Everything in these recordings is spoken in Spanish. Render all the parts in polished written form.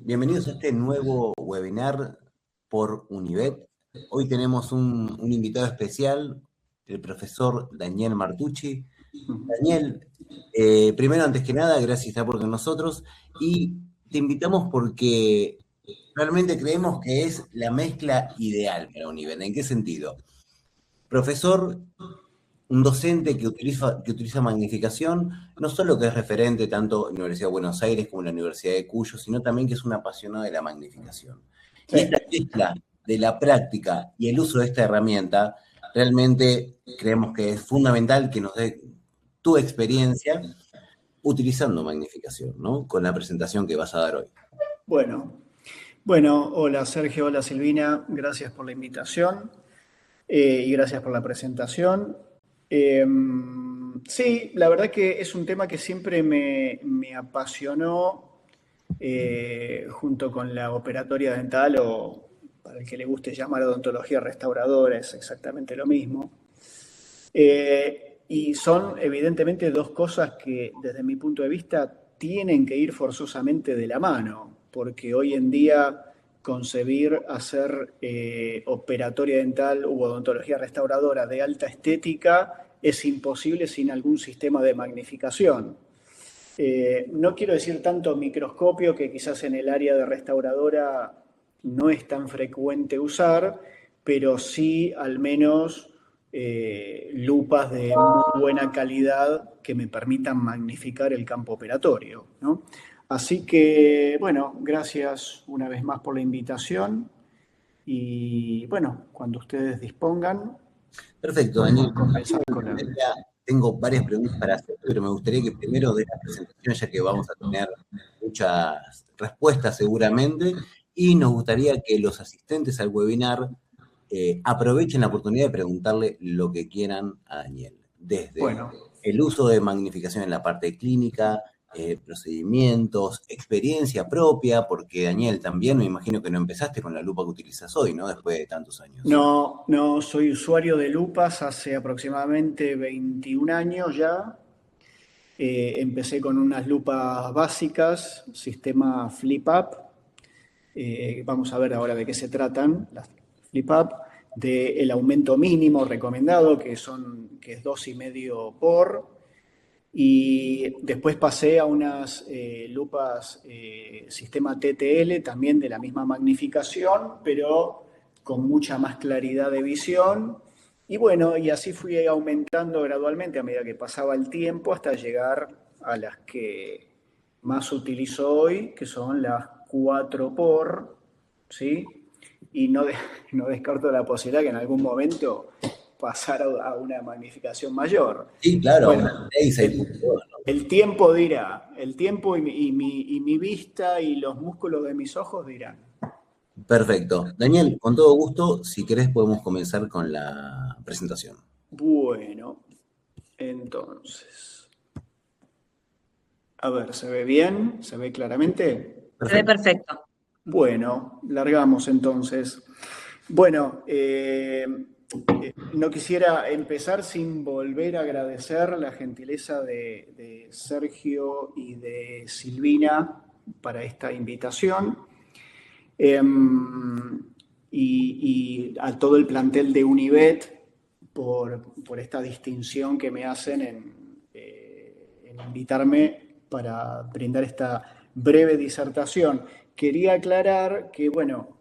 Bienvenidos a este nuevo webinar por Univet. Hoy tenemos un invitado especial, el profesor Daniel Martucci. Daniel, primero, antes que nada, gracias por estar con nosotros y te invitamos porque realmente creemos que es la mezcla ideal para Univet. ¿En qué sentido? Profesor, un docente que utiliza magnificación, no solo que es referente tanto en la Universidad de Buenos Aires como en la Universidad de Cuyo, sino también que es un apasionado de la magnificación. Y esta mezcla de la práctica y el uso de esta herramienta, realmente creemos que es fundamental que nos dé tu experiencia utilizando magnificación, ¿no? Con la presentación que vas a dar hoy. Bueno, hola Sergio, hola Silvina, gracias por la invitación y gracias por la presentación. Sí, la verdad que es un tema que siempre me apasionó junto con la operatoria dental, o para el que le guste llamar odontología restauradora, es exactamente lo mismo. Y son evidentemente dos cosas que desde mi punto de vista tienen que ir forzosamente de la mano, porque hoy en día concebir hacer operatoria dental u odontología restauradora de alta estética es imposible sin algún sistema de magnificación. No quiero decir tanto microscopio, que quizás en el área de restauradora no es tan frecuente usar, pero sí al menos lupas de muy buena calidad que me permitan magnificar el campo operatorio, ¿no? Así que, bueno, gracias una vez más por la invitación y, bueno, cuando ustedes dispongan. Perfecto, Daniel. Comenzar con Tengo varias preguntas para hacer, pero me gustaría que primero des la presentación, ya que vamos a tener muchas respuestas seguramente, y nos gustaría que los asistentes al webinar aprovechen la oportunidad de preguntarle lo que quieran a Daniel, desde el uso de magnificación en la parte clínica, procedimientos, experiencia propia, porque Daniel, también me imagino que no empezaste con la lupa que utilizas hoy, ¿no? Después de tantos años. No, soy usuario de lupas hace aproximadamente 21 años ya. Empecé con unas lupas básicas, sistema flip-up. Vamos a ver ahora de qué se tratan, las flip-up, del aumento mínimo recomendado, que es 2,5 por. Y después pasé a unas lupas sistema TTL, también de la misma magnificación, pero con mucha más claridad de visión. Y bueno, y así fui aumentando gradualmente a medida que pasaba el tiempo hasta llegar a las que más utilizo hoy, que son las 4 por, ¿sí? Y no descarto la posibilidad que en algún momento pasar a una magnificación mayor. Sí, claro, bueno, una 6, el tiempo dirá, el tiempo y mi vista y los músculos de mis ojos dirán. Perfecto. Daniel, con todo gusto, si querés podemos comenzar con la presentación. Bueno, entonces. A ver, ¿se ve bien? ¿Se ve claramente? Se ve perfecto. Bueno, largamos entonces. Bueno, no quisiera empezar sin volver a agradecer la gentileza de Sergio y de Silvina para esta invitación. Y a todo el plantel de Univet por esta distinción que me hacen en invitarme para brindar esta breve disertación. Quería aclarar que, bueno,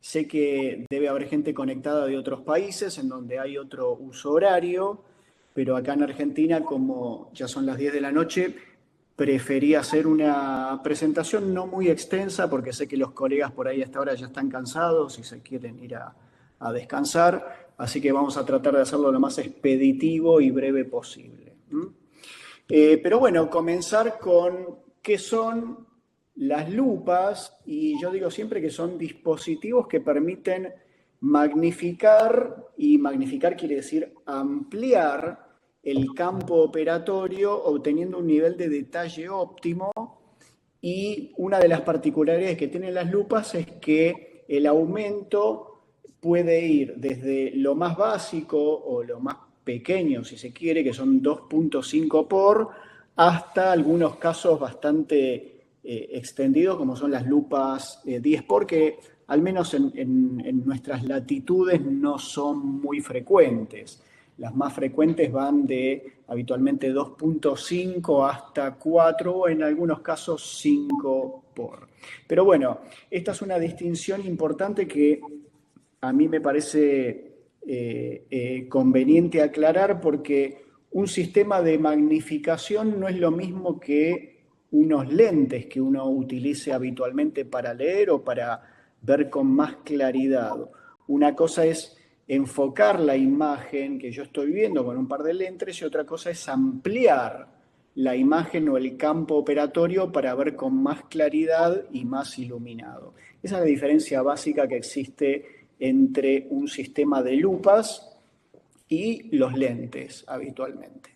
sé que debe haber gente conectada de otros países en donde hay otro uso horario, pero acá en Argentina, como ya son las 10 de la noche, preferí hacer una presentación no muy extensa porque sé que los colegas por ahí hasta ahora ya están cansados y se quieren ir a descansar, así que vamos a tratar de hacerlo lo más expeditivo y breve posible. Pero bueno, comenzar con qué son las lupas, y yo digo siempre que son dispositivos que permiten magnificar, y magnificar quiere decir ampliar el campo operatorio obteniendo un nivel de detalle óptimo, y una de las particularidades que tienen las lupas es que el aumento puede ir desde lo más básico o lo más pequeño, si se quiere, que son 2,5 por, hasta algunos casos bastante extendido, como son las lupas Diesport, que al menos en nuestras latitudes no son muy frecuentes. Las más frecuentes van de habitualmente 2.5 hasta 4 o en algunos casos 5 por. Pero bueno, esta es una distinción importante que a mí me parece conveniente aclarar, porque un sistema de magnificación no es lo mismo que unos lentes que uno utilice habitualmente para leer o para ver con más claridad. Una cosa es enfocar la imagen que yo estoy viendo con un par de lentes y otra cosa es ampliar la imagen o el campo operatorio para ver con más claridad y más iluminado. Esa es la diferencia básica que existe entre un sistema de lupas y los lentes habitualmente.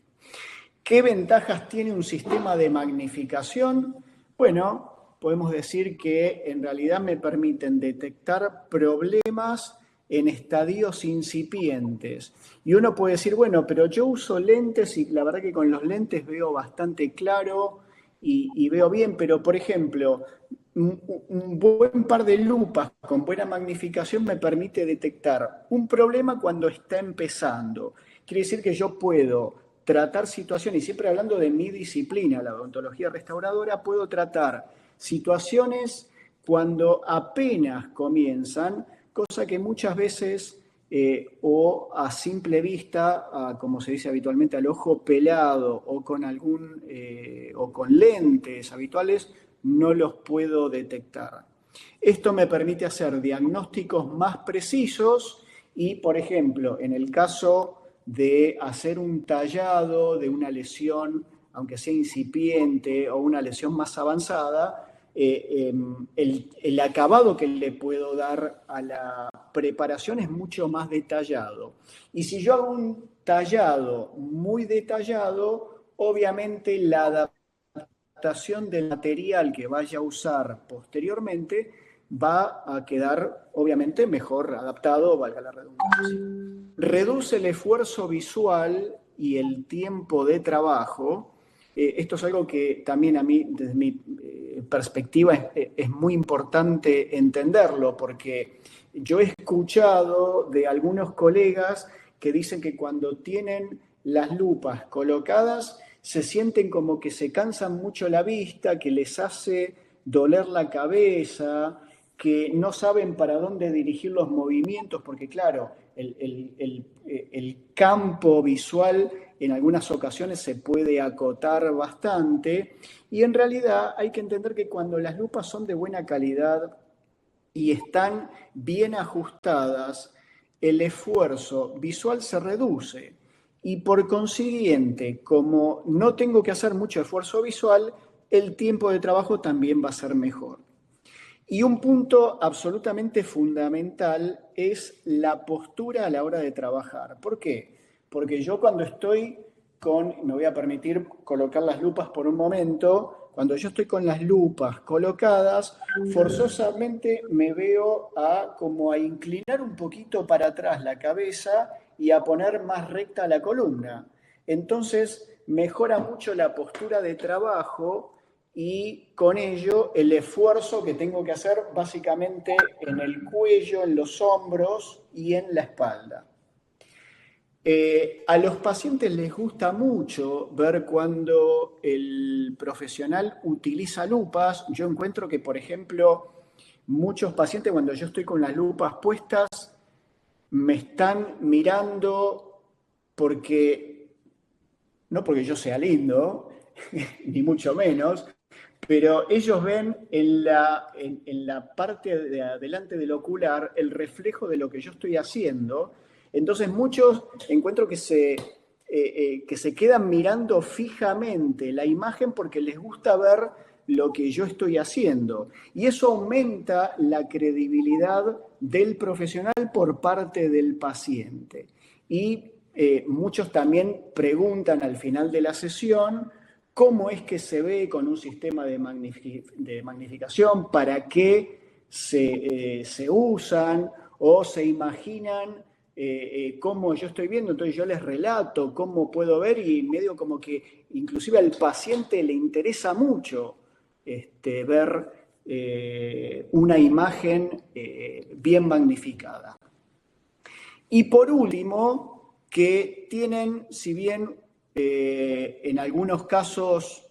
¿Qué ventajas tiene un sistema de magnificación? Bueno, podemos decir que en realidad me permiten detectar problemas en estadios incipientes. Y uno puede decir, bueno, pero yo uso lentes y la verdad que con los lentes veo bastante claro y veo bien, pero por ejemplo, un buen par de lupas con buena magnificación me permite detectar un problema cuando está empezando. Quiere decir que yo puedo tratar situaciones, y siempre hablando de mi disciplina, la odontología restauradora, puedo tratar situaciones cuando apenas comienzan, cosa que muchas veces o a simple vista, como se dice habitualmente, al ojo pelado o con o con lentes habituales, no los puedo detectar. Esto me permite hacer diagnósticos más precisos y, por ejemplo, en el caso de hacer un tallado de una lesión, aunque sea incipiente, o una lesión más avanzada, el acabado que le puedo dar a la preparación es mucho más detallado. Y si yo hago un tallado muy detallado, obviamente la adaptación del material que vaya a usar posteriormente va a quedar obviamente mejor adaptado, valga la redundancia. Reduce el esfuerzo visual y el tiempo de trabajo. Esto es algo que también a mí, desde mi perspectiva, es muy importante entenderlo, porque yo he escuchado de algunos colegas que dicen que cuando tienen las lupas colocadas se sienten como que se cansan mucho la vista, que les hace doler la cabeza, que no saben para dónde dirigir los movimientos, porque claro, el campo visual en algunas ocasiones se puede acotar bastante, y en realidad hay que entender que cuando las lupas son de buena calidad y están bien ajustadas, el esfuerzo visual se reduce. Y por consiguiente, como no tengo que hacer mucho esfuerzo visual, el tiempo de trabajo también va a ser mejor. Y un punto absolutamente fundamental es la postura a la hora de trabajar. ¿Por qué? Porque yo cuando estoy me voy a permitir colocar las lupas por un momento, cuando yo estoy con las lupas colocadas, forzosamente me veo como a inclinar un poquito para atrás la cabeza y a poner más recta la columna. Entonces mejora mucho la postura de trabajo y con ello el esfuerzo que tengo que hacer básicamente en el cuello, en los hombros y en la espalda. A los pacientes les gusta mucho ver cuando el profesional utiliza lupas. Yo encuentro que, por ejemplo, muchos pacientes cuando yo estoy con las lupas puestas me están mirando no porque yo sea lindo, ni mucho menos, pero ellos ven en la parte de adelante del ocular el reflejo de lo que yo estoy haciendo. Entonces muchos encuentro que se quedan mirando fijamente la imagen porque les gusta ver lo que yo estoy haciendo. Y eso aumenta la credibilidad del profesional por parte del paciente. Y muchos también preguntan al final de la sesión cómo es que se ve con un sistema de magnificación, para qué se usan o se imaginan cómo yo estoy viendo. Entonces yo les relato cómo puedo ver y medio como que inclusive al paciente le interesa mucho ver una imagen bien magnificada. Y por último, que tienen, si bien en algunos casos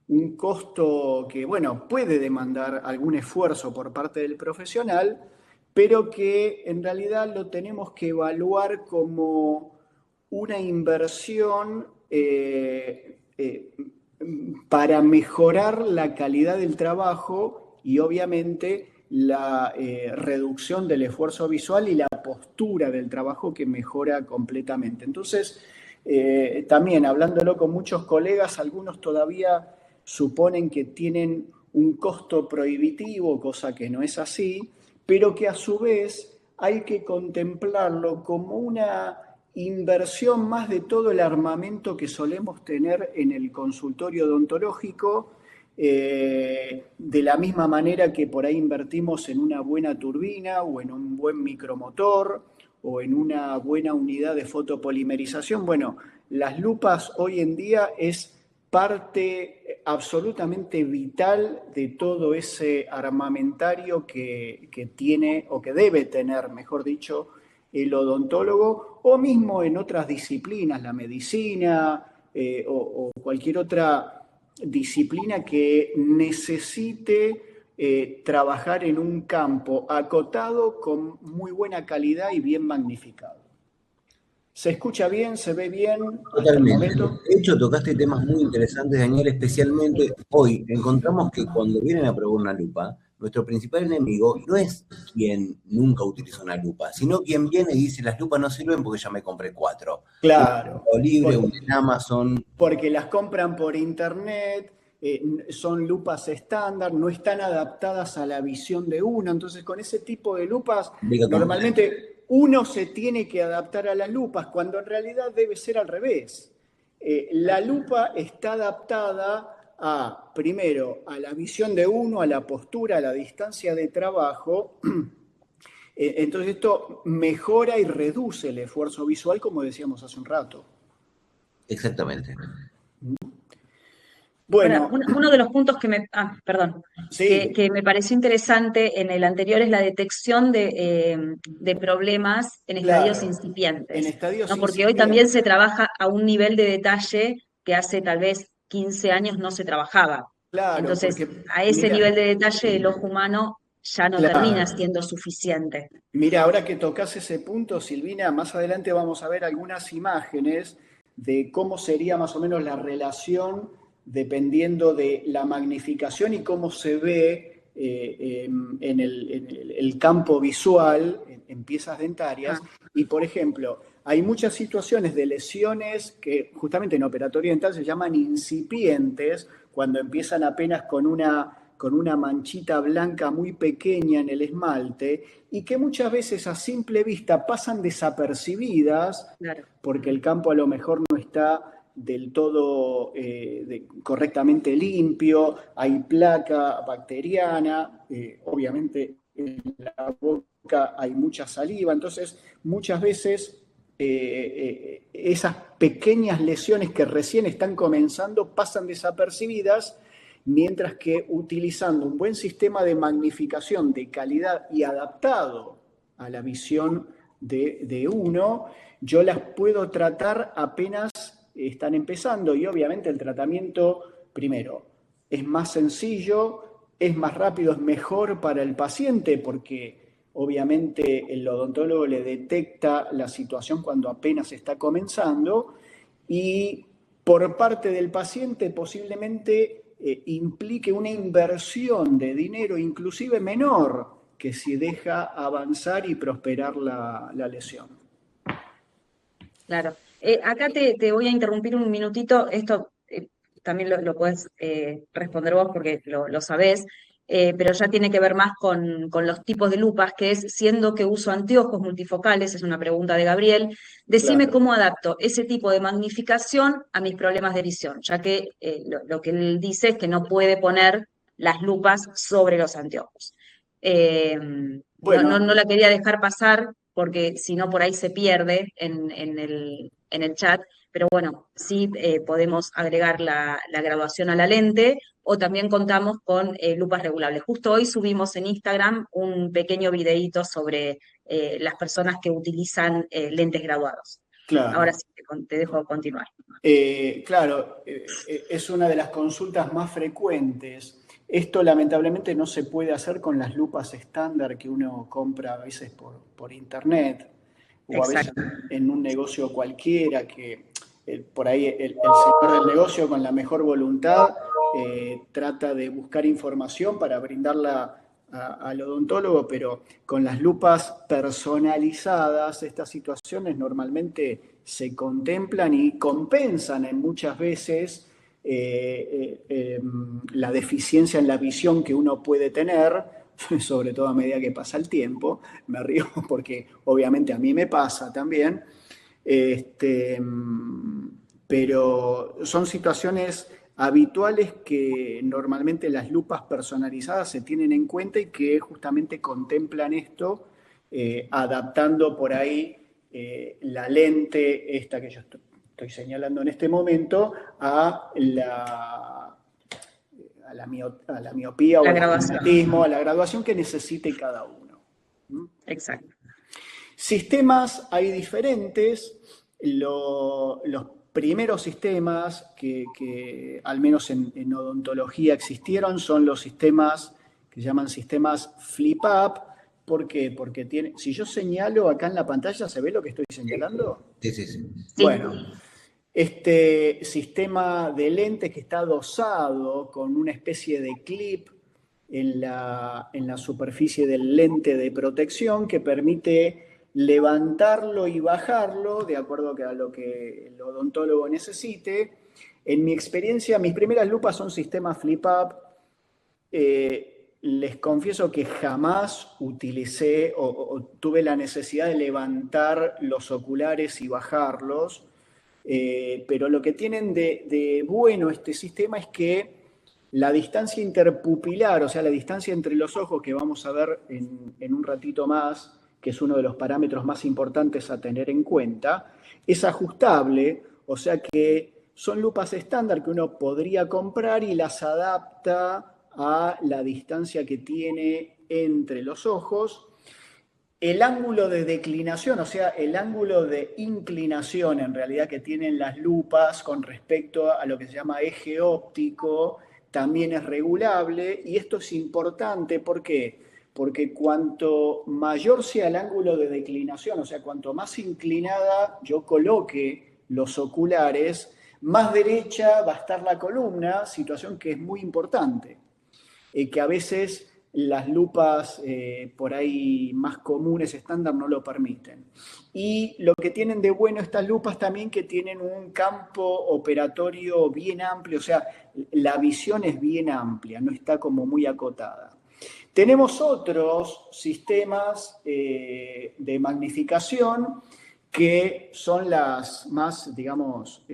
un costo que, bueno, puede demandar algún esfuerzo por parte del profesional, pero que en realidad lo tenemos que evaluar como una inversión para mejorar la calidad del trabajo y obviamente la reducción del esfuerzo visual y la postura del trabajo que mejora completamente. Entonces, también hablándolo con muchos colegas, algunos todavía suponen que tienen un costo prohibitivo, cosa que no es así, pero que a su vez hay que contemplarlo como una inversión más de todo el armamento que solemos tener en el consultorio odontológico, de la misma manera que por ahí invertimos en una buena turbina o en un buen micromotor o en una buena unidad de fotopolimerización. Bueno, las lupas hoy en día es parte absolutamente vital de todo ese armamentario que tiene o que debe tener, mejor dicho, el odontólogo, o mismo en otras disciplinas, la medicina o cualquier otra disciplina que necesite trabajar en un campo acotado con muy buena calidad y bien magnificado. ¿Se escucha bien? ¿Se ve bien hasta el Totalmente. momento? De hecho, tocaste temas muy interesantes, Daniel, especialmente hoy encontramos que cuando vienen a probar una lupa, nuestro principal enemigo no es quien nunca utilizó una lupa, sino quien viene y dice, las lupas no sirven porque ya me compré 4. Claro, Una libre, una en Amazon. porque las compran por internet, son lupas estándar, no están adaptadas a la visión de uno. Entonces, con ese tipo de lupas, normalmente uno se tiene que adaptar a las lupas, cuando en realidad debe ser al revés. La lupa está adaptada a, primero, a la visión de uno, a la postura, a la distancia de trabajo. Entonces, esto mejora y reduce el esfuerzo visual, como decíamos hace un rato. Exactamente. Bueno, Bueno, uno de los puntos perdón, sí, que me pareció interesante en el anterior es la detección de problemas en estadios claro, en incipientes, estadios ¿no? Porque hoy también se incipientes, trabaja a un nivel de detalle que hace tal vez 15 años no se trabajaba. claro, Entonces, porque a ese mira, nivel de detalle el ojo humano ya no termina claro, siendo suficiente. mira, ahora que tocas ese punto, Silvina, más adelante vamos a ver algunas imágenes de cómo sería más o menos la relación dependiendo de la magnificación y cómo se ve en el campo visual, en piezas dentarias. Ah, Y, por ejemplo, hay muchas situaciones de lesiones que justamente en operatorio dental se llaman incipientes, cuando empiezan apenas con una manchita blanca muy pequeña en el esmalte y que muchas veces a simple vista pasan desapercibidas claro. porque el campo a lo mejor no está del todo correctamente limpio, hay placa bacteriana, obviamente en la boca hay mucha saliva, entonces muchas veces esas pequeñas lesiones que recién están comenzando pasan desapercibidas, mientras que utilizando un buen sistema de magnificación de calidad y adaptado a la visión de uno, yo las puedo tratar apenas están empezando y obviamente el tratamiento, primero, es más sencillo, es más rápido, es mejor para el paciente porque obviamente el odontólogo le detecta la situación cuando apenas está comenzando y por parte del paciente posiblemente implique una inversión de dinero inclusive menor que si deja avanzar y prosperar la lesión. Claro. Acá te voy a interrumpir un minutito. Esto también lo puedes responder vos porque lo sabés, pero ya tiene que ver más con los tipos de lupas, que es, siendo que uso anteojos multifocales, es una pregunta de Gabriel, decime Claro, cómo adapto ese tipo de magnificación a mis problemas de visión, ya que lo que él dice es que no puede poner las lupas sobre los anteojos. No bueno, la quería dejar pasar porque si no por ahí se pierde en el chat, pero bueno, sí podemos agregar la graduación a la lente o también contamos con lupas regulables. Justo hoy subimos en Instagram un pequeño videíto sobre las personas que utilizan lentes graduados. Ahora Claro. sí te dejo continuar. Claro, es una de las consultas más frecuentes. Esto lamentablemente no se puede hacer con las lupas estándar que uno compra a veces por internet o a veces Exacto. en un negocio cualquiera que por ahí el señor del negocio con la mejor voluntad trata de buscar información para brindarla al odontólogo, pero con las lupas personalizadas estas situaciones normalmente se contemplan y compensan en muchas veces la deficiencia en la visión que uno puede tener, sobre todo a medida que pasa el tiempo. Me río porque obviamente a mí me pasa también, pero son situaciones habituales que normalmente las lupas personalizadas se tienen en cuenta y que justamente contemplan esto, adaptando por ahí la lente, esta que yo estoy señalando en este momento, a la miopía o La al graduación. astigmatismo, a la graduación que necesite cada uno. Exacto. Sistemas hay diferentes. Los primeros sistemas que al menos en odontología existieron son los sistemas que se llaman sistemas flip-up. ¿Por qué? Porque si yo señalo acá en la pantalla, ¿se ve lo que estoy señalando? Sí, sí, sí. Bueno, este sistema de lentes que está dosado con una especie de clip en la superficie del lente de protección que permite levantarlo y bajarlo de acuerdo a lo que el odontólogo necesite. En mi experiencia, mis primeras lupas son sistemas flip-up. Les confieso que jamás utilicé o tuve la necesidad de levantar los oculares y bajarlos. Pero lo que tienen de bueno este sistema es que la distancia interpupilar, o sea, la distancia entre los ojos, que vamos a ver en un ratito más, que es uno de los parámetros más importantes a tener en cuenta, es ajustable, o sea que son lupas estándar que uno podría comprar y las adapta a la distancia que tiene entre los ojos. El ángulo de declinación, o sea, el ángulo de inclinación en realidad que tienen las lupas con respecto a lo que se llama eje óptico, también es regulable y esto es importante. ¿Por qué? Porque cuanto mayor sea el ángulo de declinación, o sea, cuanto más inclinada yo coloque los oculares, más derecha va a estar la columna, situación que es muy importante, que a veces las lupas por ahí más comunes, estándar, no lo permiten. Y lo que tienen de bueno estas lupas también que tienen un campo operatorio bien amplio, o sea, la visión es bien amplia, no está como muy acotada. Tenemos otros sistemas de magnificación que son las más, digamos,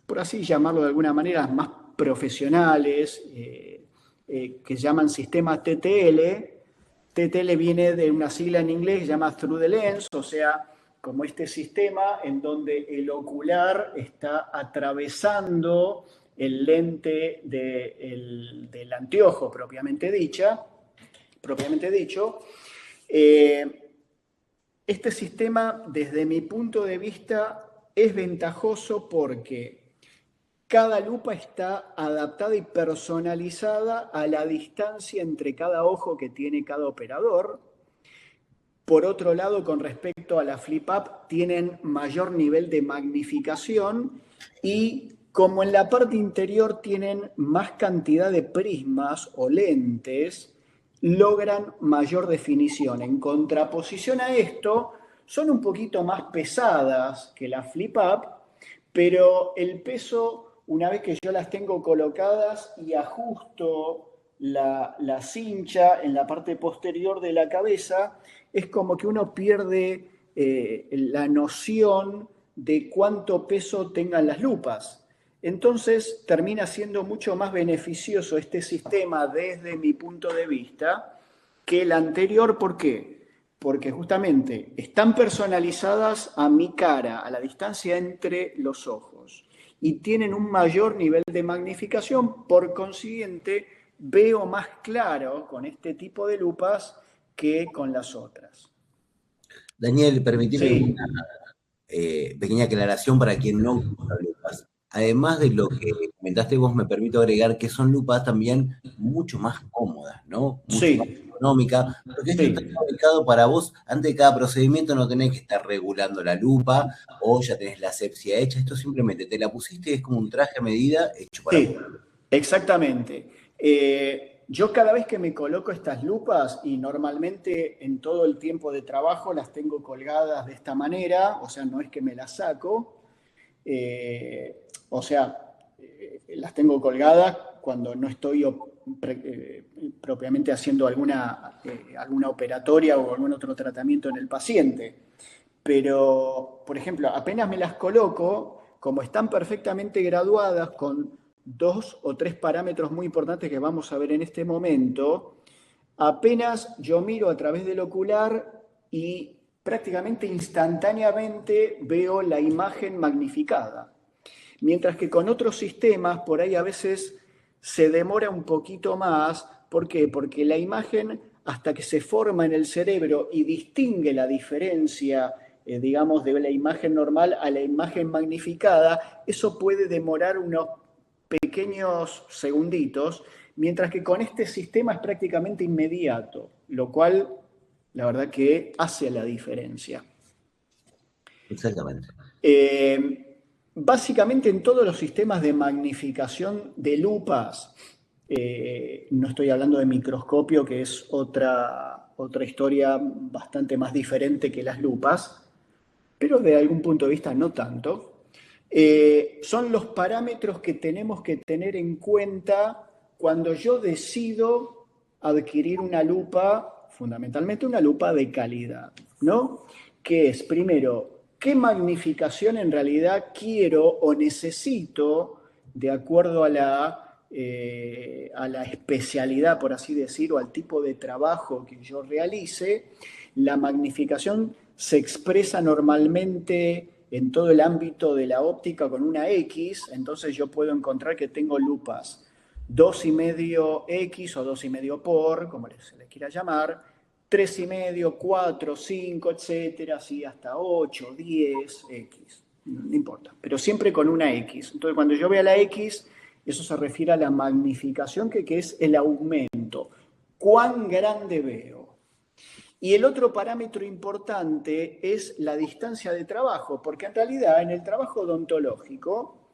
por así llamarlo de alguna manera, más profesionales, que se llaman sistemas TTL. TTL viene de una sigla en inglés que se llama Through the Lens, o sea, como este sistema en donde el ocular está atravesando el lente del anteojo propiamente dicho. Este sistema, desde mi punto de vista, es ventajoso porque cada lupa está adaptada y personalizada a la distancia entre cada ojo que tiene cada operador. Por otro lado, con respecto a la flip-up, tienen mayor nivel de magnificación y como en la parte interior tienen más cantidad de prismas o lentes, logran mayor definición. En contraposición a esto, son un poquito más pesadas que la flip-up, pero el peso, una vez que yo las tengo colocadas y ajusto la cincha en la parte posterior de la cabeza, es como que uno pierde la noción de cuánto peso tengan las lupas. Entonces termina siendo mucho más beneficioso este sistema desde mi punto de vista que el anterior. ¿Por qué? porque justamente están personalizadas a mi cara, a la distancia entre los ojos, y tienen un mayor nivel de magnificación, por consiguiente veo más claro con este tipo de lupas que con las otras. Daniel, permitime Sí, pequeña aclaración para quien no usa lupas. Además de lo que comentaste vos, me permito agregar que son lupas también mucho más cómodas, ¿no? Mucho más sí, económicas, porque esto está sí, fabricado para vos, antes de cada procedimiento no tenés que estar regulando la lupa o ya tenés la asepsia hecha, esto simplemente te la pusiste y es como un traje a medida hecho para vos. sí, exactamente. Yo cada vez que me coloco estas lupas, y normalmente en todo el tiempo de trabajo las tengo colgadas de esta manera, o sea, no es que me las saco, o sea, las tengo colgadas cuando no estoy propiamente haciendo alguna operatoria o algún otro tratamiento en el paciente. Pero, por ejemplo, apenas me las coloco, como están perfectamente graduadas con 2 o 3 parámetros muy importantes que vamos a ver en este momento, apenas yo miro a través del ocular y prácticamente instantáneamente veo la imagen magnificada. Mientras que con otros sistemas, por ahí a veces se demora un poquito más. ¿Por qué? Porque la imagen, hasta que se forma en el cerebro y distingue la diferencia, digamos, de la imagen normal a la imagen magnificada, eso puede demorar unos pequeños segunditos, mientras que con este sistema es prácticamente inmediato, lo cual, la verdad que hace la diferencia. Exactamente. Básicamente en todos los sistemas de magnificación de lupas, no estoy hablando de microscopio, que es otra historia bastante más diferente que las lupas, pero de algún punto de vista no tanto, son los parámetros que tenemos que tener en cuenta cuando yo decido adquirir una lupa, fundamentalmente una lupa de calidad, ¿no? Que es, primero, qué magnificación en realidad quiero o necesito de acuerdo a la especialidad, por así decir, o al tipo de trabajo que yo realice. La magnificación se expresa normalmente en todo el ámbito de la óptica con una X, entonces yo puedo encontrar que tengo lupas 2,5X o 2,5 por, como se les quiera llamar, 3,5, 4, 5, etcétera, así hasta 8, 10, X. No importa, pero siempre con una X. Entonces, cuando yo vea la X, eso se refiere a la magnificación, que es el aumento. ¿Cuán grande veo? Y el otro parámetro importante es la distancia de trabajo, porque en realidad en el trabajo odontológico,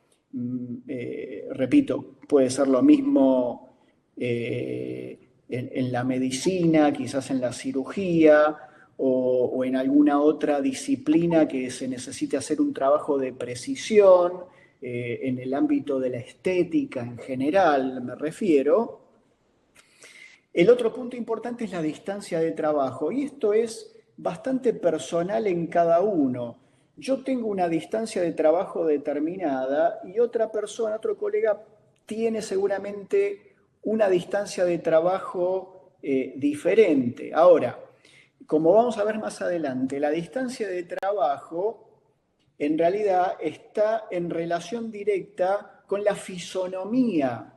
repito, puede ser lo mismo en la medicina, quizás en la cirugía o en alguna otra disciplina que se necesite hacer un trabajo de precisión, en el ámbito de la estética en general me refiero. El otro punto importante es la distancia de trabajo, y esto es bastante personal en cada uno. Yo tengo una distancia de trabajo determinada y otra persona, otro colega, tiene seguramente una distancia de trabajo diferente. Ahora, como vamos a ver más adelante, la distancia de trabajo en realidad está en relación directa con la fisonomía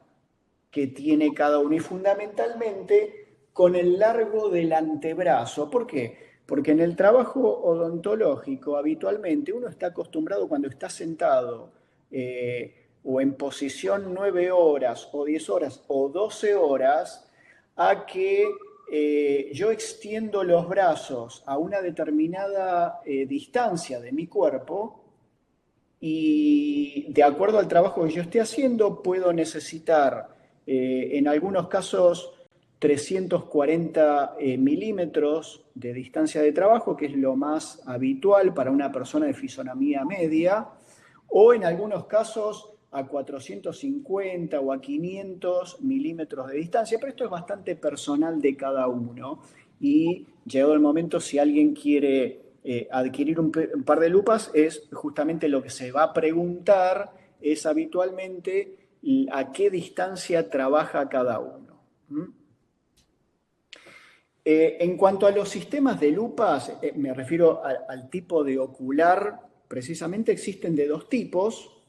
que tiene cada uno y fundamentalmente con el largo del antebrazo. ¿Por qué? Porque en el trabajo odontológico habitualmente uno está acostumbrado cuando está sentado o en posición 9 horas o 10 horas o 12 horas a que yo extiendo los brazos a una determinada distancia de mi cuerpo y de acuerdo al trabajo que yo esté haciendo puedo necesitar en algunos casos 340 milímetros de distancia de trabajo, que es lo más habitual para una persona de fisonomía media, o en algunos casos a 450 o a 500 milímetros de distancia, pero esto es bastante personal de cada uno. Y llegado el momento, si alguien quiere adquirir un par de lupas, es justamente lo que se va a preguntar, es habitualmente a qué distancia trabaja cada uno. En cuanto a los sistemas de lupas, me refiero al tipo de ocular, precisamente existen de dos tipos.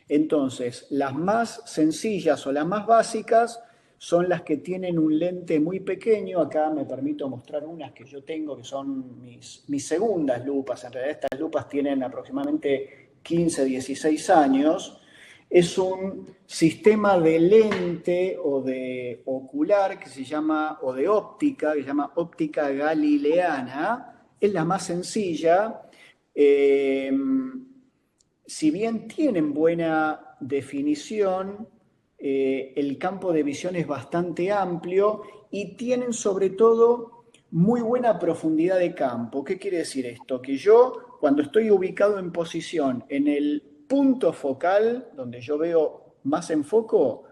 Entonces, las más sencillas o las más básicas son las que tienen un lente muy pequeño. Acá me permito mostrar unas que yo tengo, que son mis segundas lupas. En realidad estas lupas tienen aproximadamente 15, 16 años. Es un sistema de lente o de ocular que se llama, o de óptica, que se llama óptica galileana. Es la más sencilla. Si bien tienen buena definición, el campo de visión es bastante amplio y tienen sobre todo muy buena profundidad de campo. ¿Qué quiere decir esto? Que yo, cuando estoy ubicado en posición en el punto focal, donde yo veo más en foco,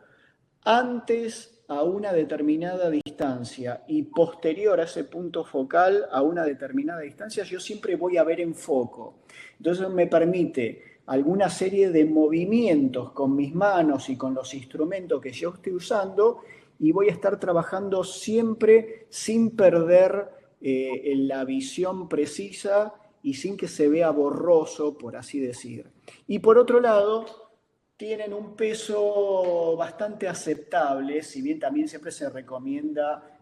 antes a una determinada distancia y posterior a ese punto focal a una determinada distancia, yo siempre voy a ver en foco. Entonces me permite alguna serie de movimientos con mis manos y con los instrumentos que yo estoy usando y voy a estar trabajando siempre sin perder la visión precisa y sin que se vea borroso, por así decir. Y por otro lado, tienen un peso bastante aceptable, si bien también siempre se recomienda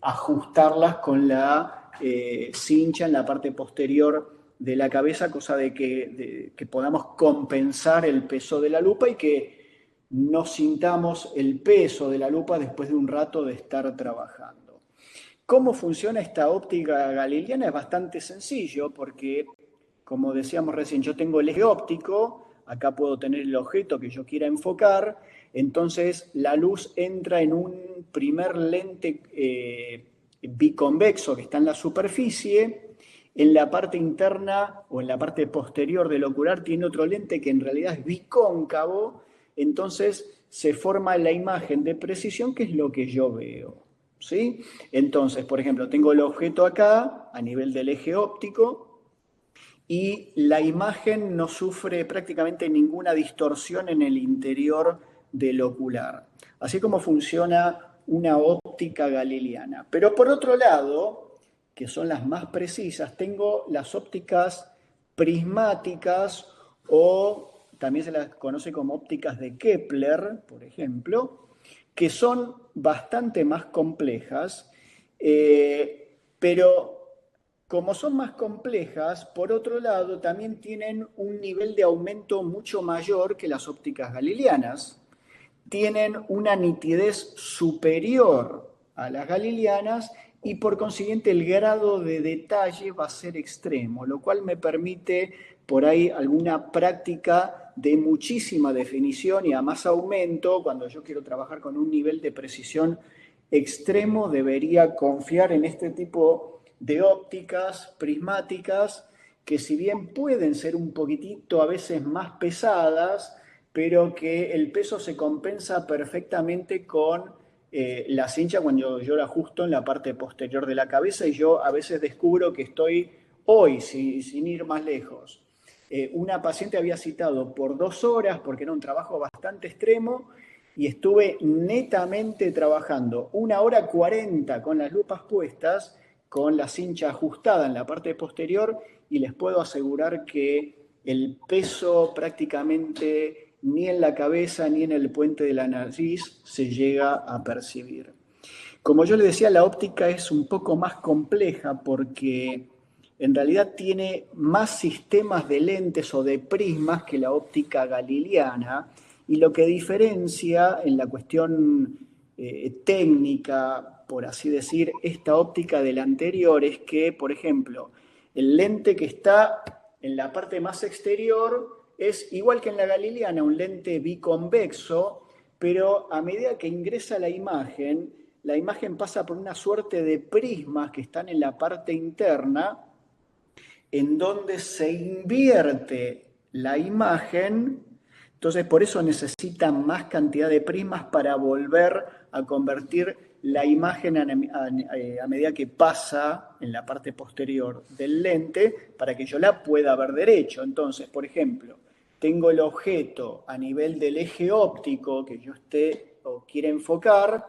ajustarlas con la cincha en la parte posterior de la cabeza, cosa de que podamos compensar el peso de la lupa y que no sintamos el peso de la lupa después de un rato de estar trabajando. ¿Cómo funciona esta óptica galileana? Es bastante sencillo porque, como decíamos recién, yo tengo el eje óptico, acá puedo tener el objeto que yo quiera enfocar, entonces la luz entra en un primer lente biconvexo que está en la superficie. En la parte interna o en la parte posterior del ocular tiene otro lente que en realidad es bicóncavo, entonces se forma la imagen de precisión que es lo que yo veo, ¿sí? Entonces, por ejemplo, tengo el objeto acá a nivel del eje óptico y la imagen no sufre prácticamente ninguna distorsión en el interior del ocular. Así como funciona una óptica galileana. Pero por otro lado, que son las más precisas, tengo las ópticas prismáticas o también se las conoce como ópticas de Kepler, por ejemplo, que son bastante más complejas, pero como son más complejas, por otro lado, también tienen un nivel de aumento mucho mayor que las ópticas galileanas. Tienen una nitidez superior a las galileanas y por consiguiente el grado de detalle va a ser extremo, lo cual me permite por ahí alguna práctica de muchísima definición y a más aumento. Cuando yo quiero trabajar con un nivel de precisión extremo, debería confiar en este tipo de ópticas prismáticas que, si bien pueden ser un poquitito a veces más pesadas, pero que el peso se compensa perfectamente con la cincha cuando yo la ajusto en la parte posterior de la cabeza, y yo a veces descubro que estoy hoy, sin ir más lejos. Una paciente había citado por 2 horas porque era un trabajo bastante extremo y estuve netamente trabajando 1 hora 40 con las lupas puestas, con la cincha ajustada en la parte posterior, y les puedo asegurar que el peso prácticamente ni en la cabeza ni en el puente de la nariz se llega a percibir. Como yo le decía, la óptica es un poco más compleja porque en realidad tiene más sistemas de lentes o de prismas que la óptica galileana, y lo que diferencia en la cuestión técnica, por así decir, esta óptica de la anterior es que, por ejemplo, el lente que está en la parte más exterior es igual que en la galileana, un lente biconvexo, pero a medida que ingresa la imagen pasa por una suerte de prismas que están en la parte interna, en donde se invierte la imagen. Entonces, por eso necesita más cantidad de prismas para volver a convertir la imagen a medida que pasa en la parte posterior del lente, para que yo la pueda ver derecho. Entonces, por ejemplo, tengo el objeto a nivel del eje óptico que yo esté o quiera enfocar,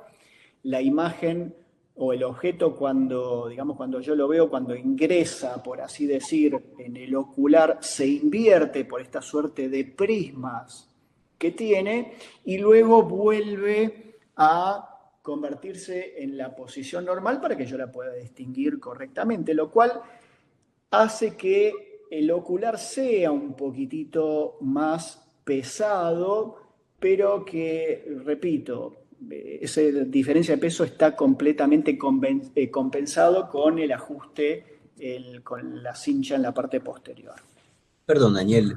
la imagen o el objeto cuando, digamos, cuando yo lo veo, cuando ingresa, por así decir, en el ocular, se invierte por esta suerte de prismas que tiene y luego vuelve a convertirse en la posición normal para que yo la pueda distinguir correctamente, lo cual hace que el ocular sea un poquitito más pesado, pero que, repito, esa diferencia de peso está completamente compensado con el ajuste, con la cincha en la parte posterior. Perdón, Daniel,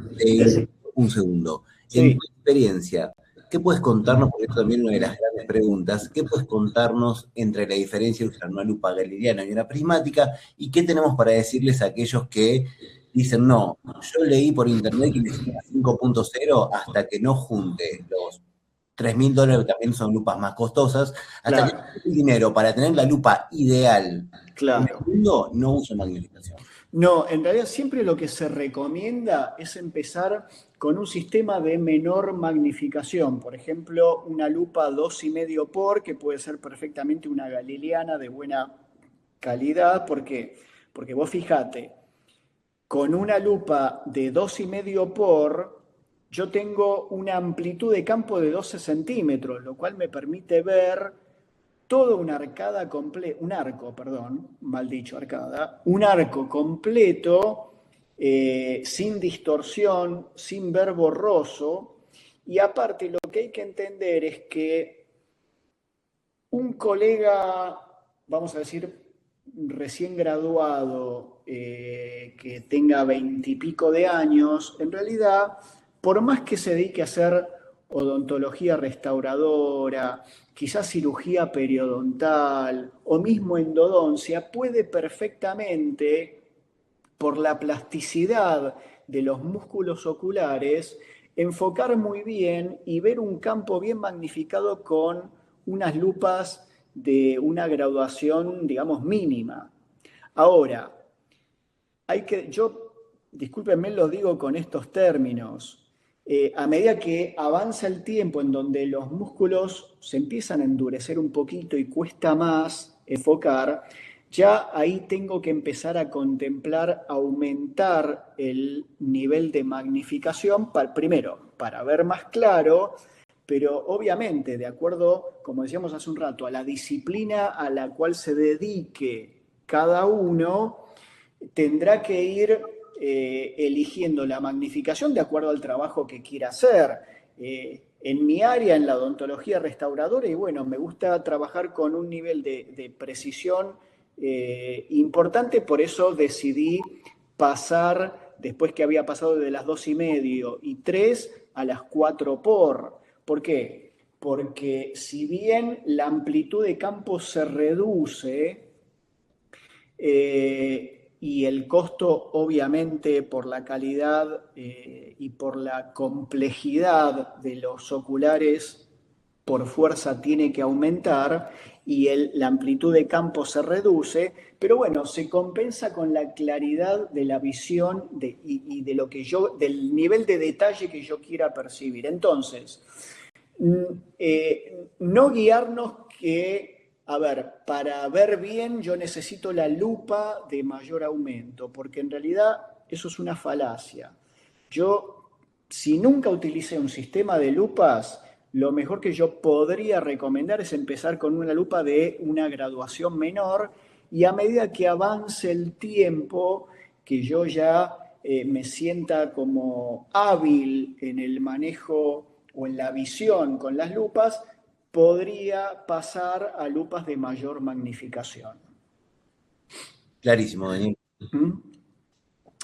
un segundo. En tu Sí. experiencia, ¿qué puedes contarnos? Porque esto también es una de las grandes preguntas. ¿Qué puedes contarnos entre la diferencia de usar una lupa galeriana y una prismática? ¿Y qué tenemos para decirles a aquellos que dicen, no, yo leí por internet que necesita 5.0 hasta que no junte los $3.000, que también son lupas más costosas, hasta que Claro, no junte el dinero para tener la lupa ideal en el claro. mundo, no uso magnificación? No, en realidad siempre lo que se recomienda es empezar con un sistema de menor magnificación. Por ejemplo, una lupa 2,5 por, que puede ser perfectamente una galileana de buena calidad. ¿Por qué? Porque vos fijate, con una lupa de 2,5 por, yo tengo una amplitud de campo de 12 centímetros, lo cual me permite ver toda una arcada completa, un arco, perdón, mal dicho, arcada, un arco completo, sin distorsión, sin ver borroso, y aparte lo que hay que entender es que un colega, vamos a decir, recién graduado, que tenga 20 y pico de años, en realidad, por más que se dedique a hacer odontología restauradora, quizás cirugía periodontal o mismo endodoncia, puede perfectamente, por la plasticidad de los músculos oculares, enfocar muy bien y ver un campo bien magnificado con unas lupas de una graduación, digamos, mínima. Ahora, discúlpenme, lo digo con estos términos, a medida que avanza el tiempo en donde los músculos se empiezan a endurecer un poquito y cuesta más enfocar, ya ahí tengo que empezar a contemplar aumentar el nivel de magnificación, primero, para ver más claro, pero obviamente, de acuerdo, como decíamos hace un rato, a la disciplina a la cual se dedique cada uno, tendrá que ir eligiendo la magnificación de acuerdo al trabajo que quiera hacer. En mi área, en la odontología restauradora, y bueno, me gusta trabajar con un nivel de precisión importante, por eso decidí pasar, después que había pasado de las 2,5 y 3 a las 4 por. ¿Por qué? Porque si bien la amplitud de campo se reduce, y el costo, obviamente, por la calidad y por la complejidad de los oculares, por fuerza tiene que aumentar y la amplitud de campo se reduce, pero bueno, se compensa con la claridad de la visión y de lo que del nivel de detalle que yo quiera percibir. Entonces, no guiarnos que, a ver, para ver bien yo necesito la lupa de mayor aumento, porque en realidad eso es una falacia. Yo, si nunca utilicé un sistema de lupas, lo mejor que yo podría recomendar es empezar con una lupa de una graduación menor y a medida que avance el tiempo, que yo ya me sienta como hábil en el manejo o en la visión con las lupas, podría pasar a lupas de mayor magnificación. Clarísimo, Daniel. ¿Mm?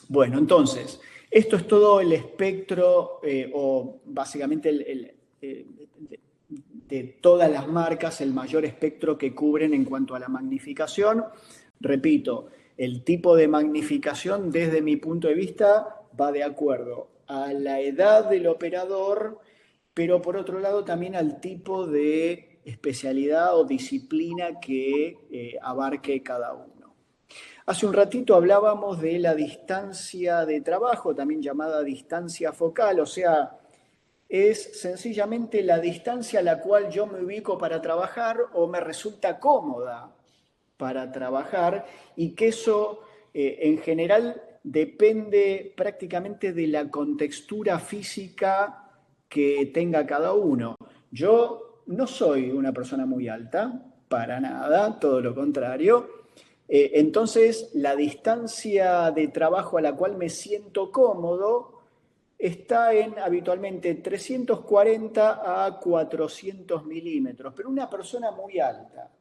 Bueno, entonces, esto es todo el espectro, o básicamente de todas las marcas, el mayor espectro que cubren en cuanto a la magnificación. Repito, el tipo de magnificación desde mi punto de vista va de acuerdo a la edad del operador, pero por otro lado también al tipo de especialidad o disciplina que abarque cada uno. Hace un ratito hablábamos de la distancia de trabajo, también llamada distancia focal, o sea, es sencillamente la distancia a la cual yo me ubico para trabajar o me resulta cómoda para trabajar y que eso en general depende prácticamente de la contextura física que tenga cada uno. Yo no soy una persona muy alta, para nada, todo lo contrario. Entonces, la distancia de trabajo a la cual me siento cómodo está en habitualmente 340 a 400 milímetros, pero una persona muy alta,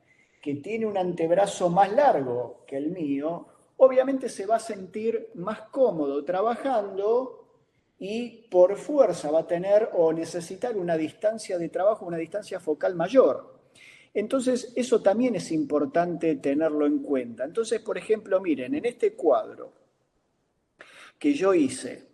que tiene un antebrazo más largo que el mío, obviamente se va a sentir más cómodo trabajando y por fuerza va a tener o necesitar una distancia de trabajo, una distancia focal mayor. Entonces, eso también es importante tenerlo en cuenta. Entonces, por ejemplo, miren, en este cuadro que yo hice,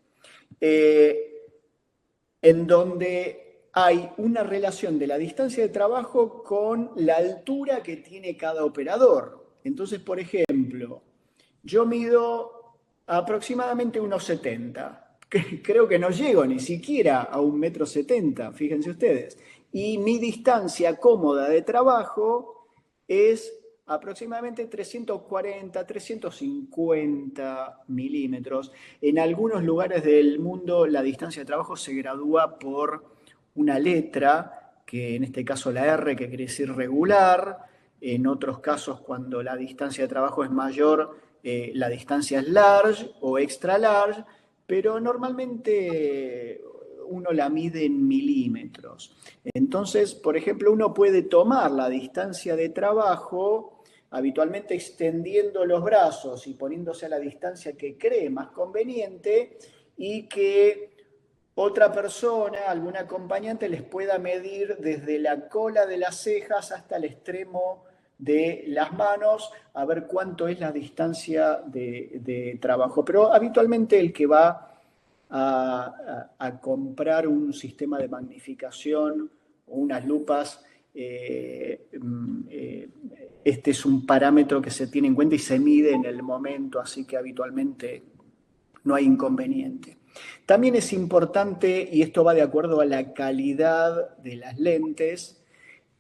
en donde hay una relación de la distancia de trabajo con la altura que tiene cada operador. Entonces, por ejemplo, yo mido aproximadamente 1,70. Creo que no llego ni siquiera a 1,70 m, fíjense ustedes. Y mi distancia cómoda de trabajo es aproximadamente 340, 350 milímetros. En algunos lugares del mundo la distancia de trabajo se gradúa por una letra, que en este caso la R, que quiere decir regular. En otros casos, cuando la distancia de trabajo es mayor, la distancia es large o extra large, pero normalmente uno la mide en milímetros. Entonces, por ejemplo, uno puede tomar la distancia de trabajo habitualmente extendiendo los brazos y poniéndose a la distancia que cree más conveniente y que otra persona, algún acompañante, les pueda medir desde la cola de las cejas hasta el extremo de las manos, a ver cuánto es la distancia de trabajo. Pero habitualmente el que va a comprar un sistema de magnificación o unas lupas, este es un parámetro que se tiene en cuenta y se mide en el momento, así que habitualmente no hay inconveniente. También es importante, y esto va de acuerdo a la calidad de las lentes,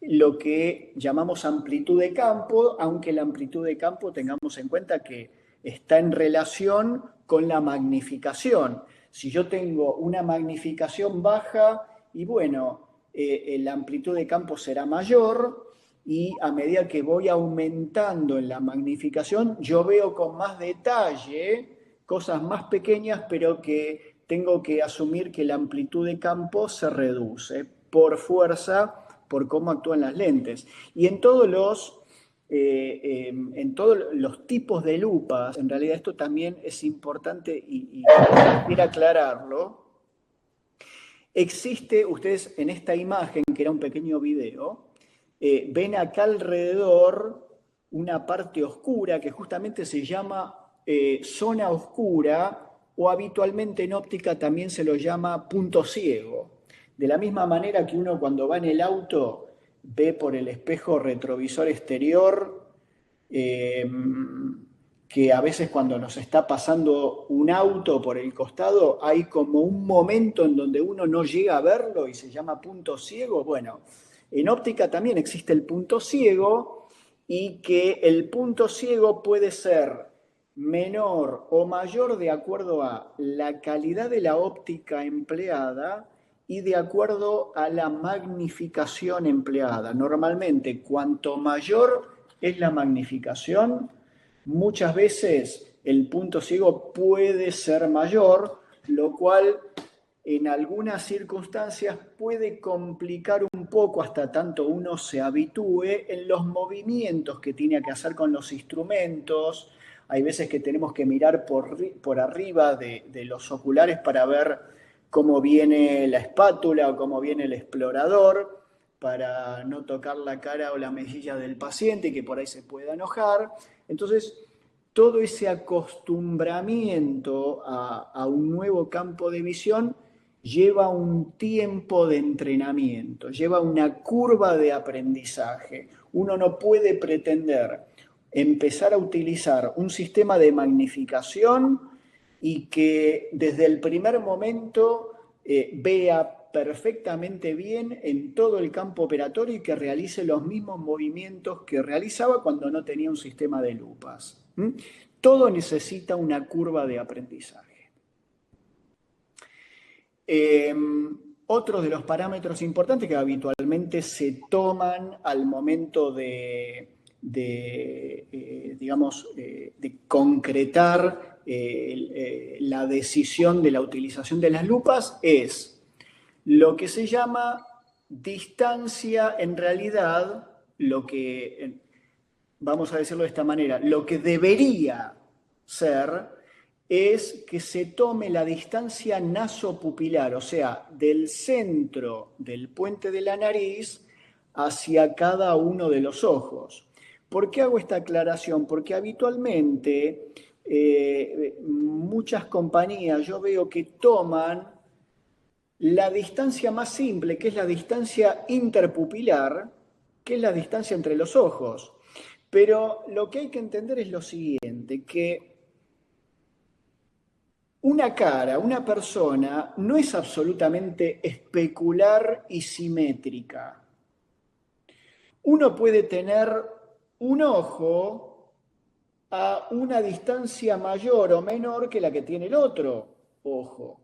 lo que llamamos amplitud de campo, aunque la amplitud de campo tengamos en cuenta que está en relación con la magnificación. Si yo tengo una magnificación baja, y bueno, la amplitud de campo será mayor, y a medida que voy aumentando en la magnificación, yo veo con más detalle cosas más pequeñas, pero que tengo que asumir que la amplitud de campo se reduce por fuerza, por cómo actúan las lentes. Y en todos los tipos de lupas, en realidad esto también es importante y quiero aclararlo. Existe, ustedes en esta imagen, que era un pequeño video, ven acá alrededor una parte oscura que justamente se llama zona oscura, o habitualmente en óptica también se lo llama punto ciego. De la misma manera que uno cuando va en el auto ve por el espejo retrovisor exterior, que a veces cuando nos está pasando un auto por el costado hay como un momento en donde uno no llega a verlo y se llama punto ciego. Bueno, en óptica también existe el punto ciego, y que el punto ciego puede ser menor o mayor de acuerdo a la calidad de la óptica empleada y de acuerdo a la magnificación empleada. Normalmente, cuanto mayor es la magnificación, muchas veces el punto ciego puede ser mayor, lo cual en algunas circunstancias puede complicar un poco, hasta tanto uno se habitúe, en los movimientos que tiene que hacer con los instrumentos. Hay veces que tenemos que mirar por arriba de los oculares para ver cómo viene la espátula o cómo viene el explorador, para no tocar la cara o la mejilla del paciente, que por ahí se pueda enojar. Entonces, todo ese acostumbramiento a un nuevo campo de visión lleva un tiempo de entrenamiento, lleva una curva de aprendizaje. Uno no puede pretender empezar a utilizar un sistema de magnificación y que desde el primer momento vea perfectamente bien en todo el campo operatorio y que realice los mismos movimientos que realizaba cuando no tenía un sistema de lupas. Todo necesita una curva de aprendizaje. Otro de los parámetros importantes que habitualmente se toman al momento de concretar la decisión de la utilización de las lupas es lo que se llama distancia, en realidad, lo que, vamos a decirlo de esta manera, lo que debería ser es que se tome la distancia nasopupilar, o sea, del centro del puente de la nariz hacia cada uno de los ojos. ¿Por qué hago esta aclaración? Porque habitualmente muchas compañías yo veo que toman la distancia más simple, que es la distancia interpupilar, que es la distancia entre los ojos. Pero lo que hay que entender es lo siguiente, que una cara, una persona, no es absolutamente especular y simétrica. Uno puede tener un ojo a una distancia mayor o menor que la que tiene el otro ojo.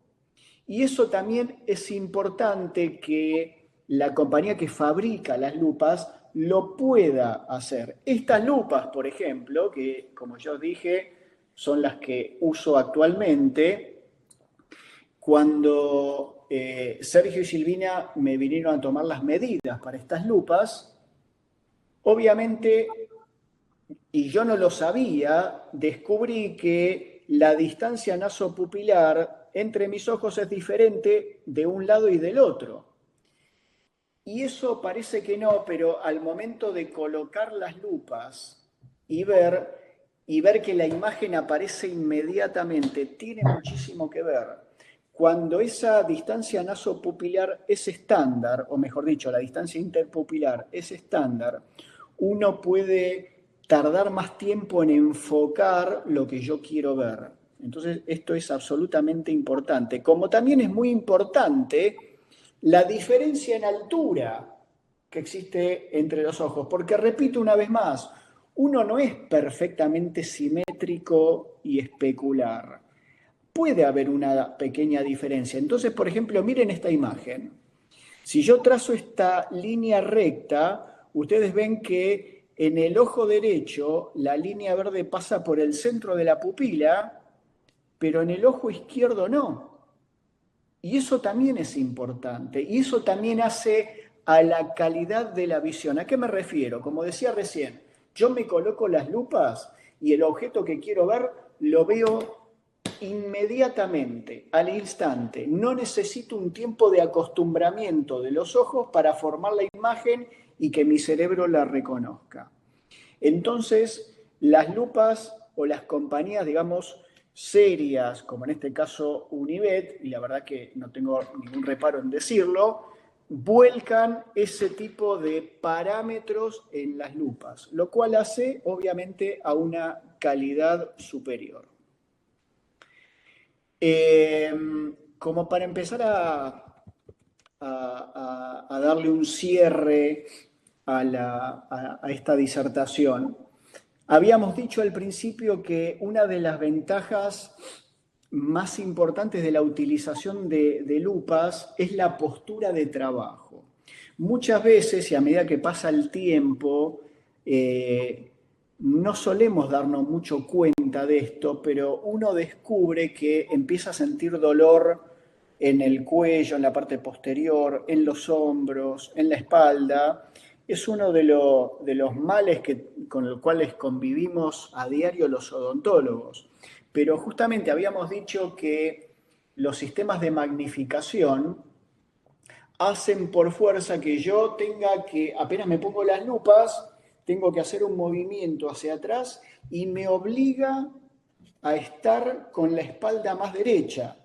Y eso también es importante que la compañía que fabrica las lupas lo pueda hacer. Estas lupas, por ejemplo, que como yo dije, son las que uso actualmente, cuando Sergio y Silvina me vinieron a tomar las medidas para estas lupas, obviamente, y yo no lo sabía, descubrí que la distancia nasopupilar entre mis ojos es diferente de un lado y del otro. Y eso parece que no, pero al momento de colocar las lupas y ver que la imagen aparece inmediatamente, tiene muchísimo que ver. Cuando esa distancia nasopupilar es estándar, o mejor dicho, la distancia interpupilar es estándar, uno puede tardar más tiempo en enfocar lo que yo quiero ver. Entonces, esto es absolutamente importante. Como también es muy importante la diferencia en altura que existe entre los ojos. Porque, repito una vez más, uno no es perfectamente simétrico y especular. Puede haber una pequeña diferencia. Entonces, por ejemplo, miren esta imagen. Si yo trazo esta línea recta, ustedes ven que en el ojo derecho la línea verde pasa por el centro de la pupila, pero en el ojo izquierdo no. Y eso también es importante, y eso también hace a la calidad de la visión. ¿A qué me refiero? Como decía recién, yo me coloco las lupas y el objeto que quiero ver lo veo inmediatamente, al instante. No necesito un tiempo de acostumbramiento de los ojos para formar la imagen y que mi cerebro la reconozca. Entonces, las lupas o las compañías, digamos, serias, como en este caso Univet, y la verdad que no tengo ningún reparo en decirlo, vuelcan ese tipo de parámetros en las lupas, lo cual hace, obviamente, a una calidad superior. Como para empezar a darle un cierre a esta disertación, habíamos dicho al principio que una de las ventajas más importantes de la utilización de lupas es la postura de trabajo. Muchas veces, y a medida que pasa el tiempo, no solemos darnos mucho cuenta de esto, pero uno descubre que empieza a sentir dolor en el cuello, en la parte posterior, en los hombros, en la espalda. Es uno de los males con los cuales convivimos a diario los odontólogos. Pero justamente habíamos dicho que los sistemas de magnificación hacen por fuerza que yo tenga que, apenas me pongo las lupas, tengo que hacer un movimiento hacia atrás y me obliga a estar con la espalda más derecha.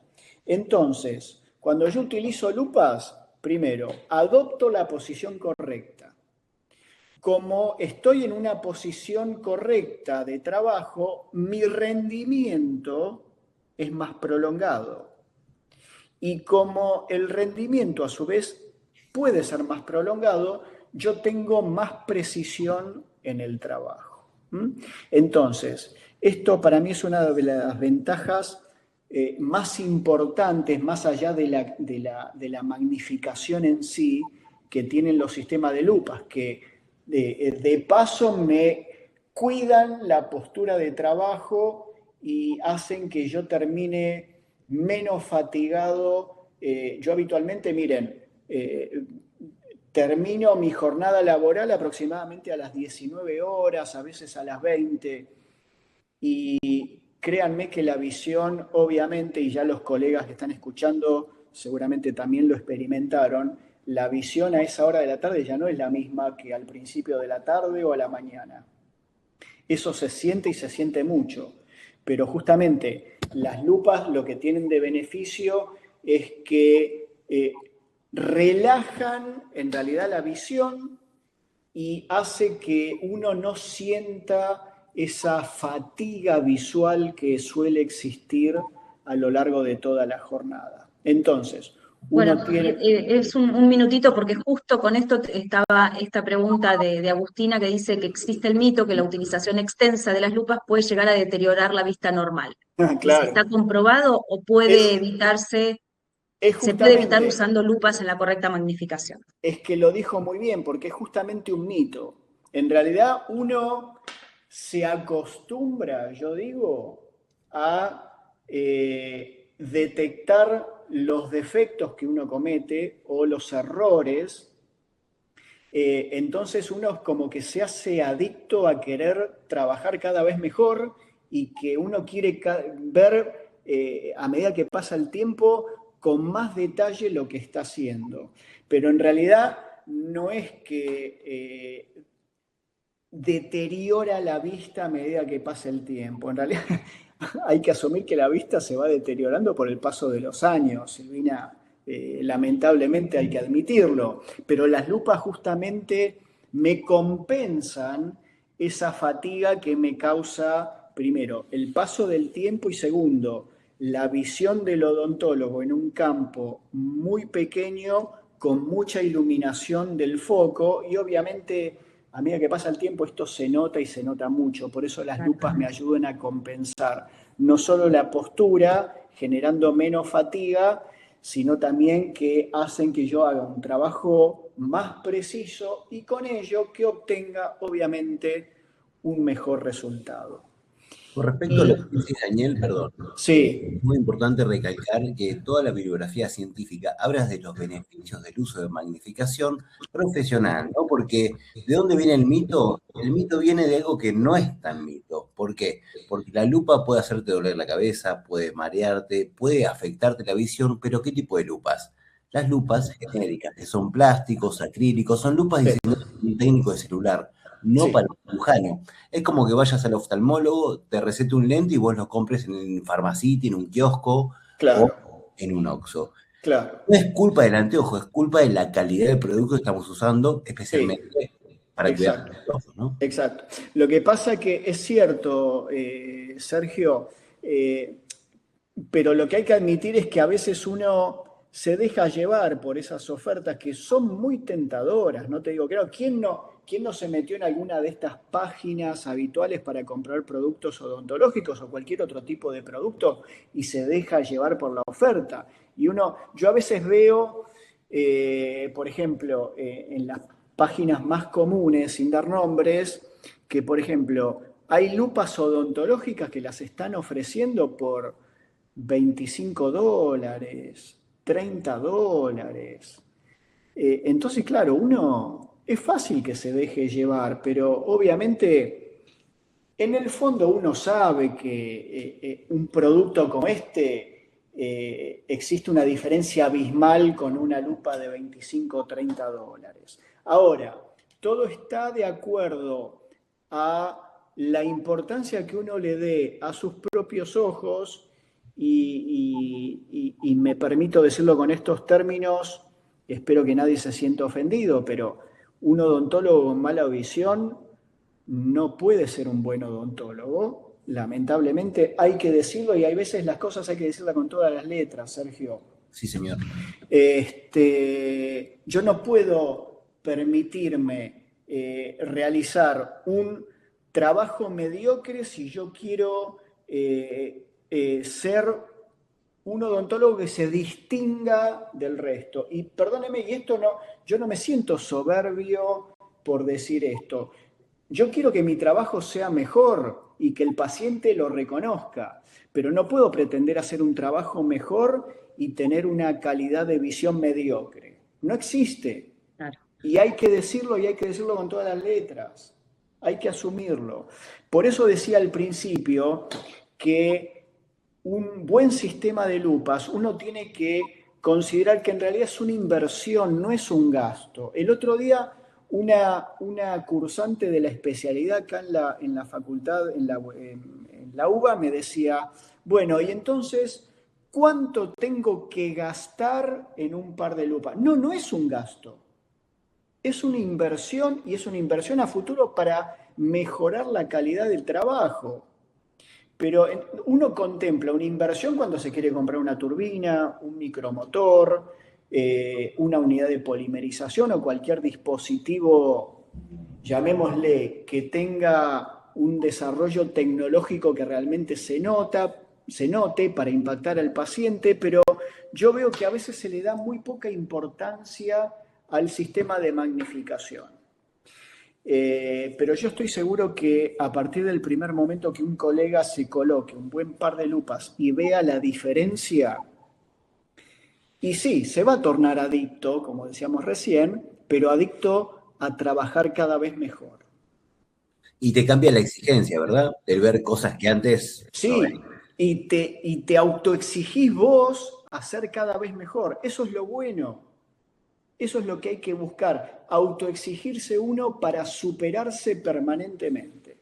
Entonces, cuando yo utilizo lupas, primero, adopto la posición correcta. Como estoy en una posición correcta de trabajo, mi rendimiento es más prolongado. y como el rendimiento a su vez puede ser más prolongado, yo tengo más precisión en el trabajo. Entonces, esto para mí es una de las ventajas más importantes, más allá de la magnificación en sí, que tienen los sistemas de lupas, que de paso me cuidan la postura de trabajo y hacen que yo termine menos fatigado. Yo habitualmente, miren, termino mi jornada laboral aproximadamente a las 19 horas, a veces a las 20, y créanme que la visión, obviamente, y ya los colegas que están escuchando seguramente también lo experimentaron, la visión a esa hora de la tarde ya no es la misma que al principio de la tarde o a la mañana. Eso se siente y se siente mucho, pero justamente las lupas lo que tienen de beneficio es que relajan en realidad la visión y hace que uno no sienta esa fatiga visual que suele existir a lo largo de toda la jornada. Entonces, Bueno, uno tiene... es un minutito porque justo con esto estaba esta pregunta de Agustina que dice que existe el mito que la utilización extensa de las lupas puede llegar a deteriorar la vista normal. ¿Y si está Claro, comprobado o puede es, evitarse, es se puede evitar justamente... usando lupas en la correcta magnificación? Es que lo dijo muy bien, porque es justamente un mito. En realidad uno se acostumbra, yo digo, a detectar los defectos que uno comete o los errores. Entonces uno como que se hace adicto a querer trabajar cada vez mejor y que uno quiere ver a medida que pasa el tiempo con más detalle lo que está haciendo. Pero en realidad no es que deteriora la vista a medida que pasa el tiempo. En realidad hay que asumir que la vista se va deteriorando por el paso de los años, Silvina. Lamentablemente hay que admitirlo, pero las lupas justamente me compensan esa fatiga que me causa, primero, el paso del tiempo y segundo, la visión del odontólogo en un campo muy pequeño con mucha iluminación del foco y obviamente a medida que pasa el tiempo esto se nota y se nota mucho, por eso las lupas me ayudan a compensar no solo la postura, generando menos fatiga, sino también que hacen que yo haga un trabajo más preciso y con ello que obtenga, obviamente, un mejor resultado. Con respecto a lo Y que dice Daniel, perdón, sí, es muy importante recalcar que toda la bibliografía científica habla de los beneficios del uso de magnificación profesional, ¿no? Porque ¿de dónde viene el mito? El mito viene de algo que no es tan mito. ¿Por qué? Porque la lupa puede hacerte doler la cabeza, puede marearte, puede afectarte la visión, pero ¿qué tipo de lupas? Las lupas genéricas, que son plásticos, acrílicos, son lupas sí, diseñadas por un técnico de celular, no para sí, un cirujano. Es como que vayas al oftalmólogo, te recete un lente y vos lo compres en un Pharmacity, en un kiosco claro, o en un Oxxo. claro, No es culpa del anteojo, es culpa de la calidad del producto que estamos usando, sí, especialmente para cuidar exacto. los ojos, ¿no? Exacto. Lo que pasa que es cierto, Sergio, pero lo que hay que admitir es que a veces uno se deja llevar por esas ofertas que son muy tentadoras, no te digo, claro, quién no se metió en alguna de estas páginas habituales para comprar productos odontológicos o cualquier otro tipo de producto y se deja llevar por la oferta? Y yo a veces veo, por ejemplo, en las páginas más comunes, sin dar nombres, que por ejemplo hay lupas odontológicas que las están ofreciendo por $25, $30. Entonces, claro, uno es fácil que se deje llevar, pero obviamente en el fondo uno sabe que un producto como este existe una diferencia abismal con una lupa de 25 o $30. Ahora, todo está de acuerdo a la importancia que uno le dé a sus propios ojos y me permito decirlo con estos términos, espero que nadie se sienta ofendido, pero un odontólogo con mala visión no puede ser un buen odontólogo. Lamentablemente hay que decirlo y hay veces las cosas hay que decirlas con todas las letras, Sergio. Sí, señor. Yo no puedo permitirme realizar un trabajo mediocre si yo quiero ser un odontólogo que se distinga del resto. Y perdóneme, y esto no, yo no me siento soberbio por decir esto. Yo quiero que mi trabajo sea mejor y que el paciente lo reconozca, pero no puedo pretender hacer un trabajo mejor y tener una calidad de visión mediocre. No existe. Claro. Y hay que decirlo, y hay que decirlo con todas las letras. Hay que asumirlo. Por eso decía al principio que un buen sistema de lupas, uno tiene que considerar que en realidad es una inversión, no es un gasto. El otro día una cursante de la especialidad acá en la facultad, en la UBA, me decía, bueno, y entonces, ¿cuánto tengo que gastar en un par de lupas? No, no es un gasto. Es una inversión, y es una inversión a futuro para mejorar la calidad del trabajo. Pero uno contempla una inversión cuando se quiere comprar una turbina, un micromotor, una unidad de polimerización o cualquier dispositivo, llamémosle, que tenga un desarrollo tecnológico que realmente se note para impactar al paciente, pero yo veo que a veces se le da muy poca importancia al sistema de magnificación. Pero yo estoy seguro que a partir del primer momento que un colega se coloque un buen par de lupas y vea la diferencia, y sí, se va a tornar adicto, como decíamos recién, pero adicto a trabajar cada vez mejor. Y te cambia la exigencia, ¿verdad? El ver cosas que antes no Sí, veías. y te autoexigís vos a ser cada vez mejor. Eso es lo bueno. Eso es lo que hay que buscar, autoexigirse uno para superarse permanentemente.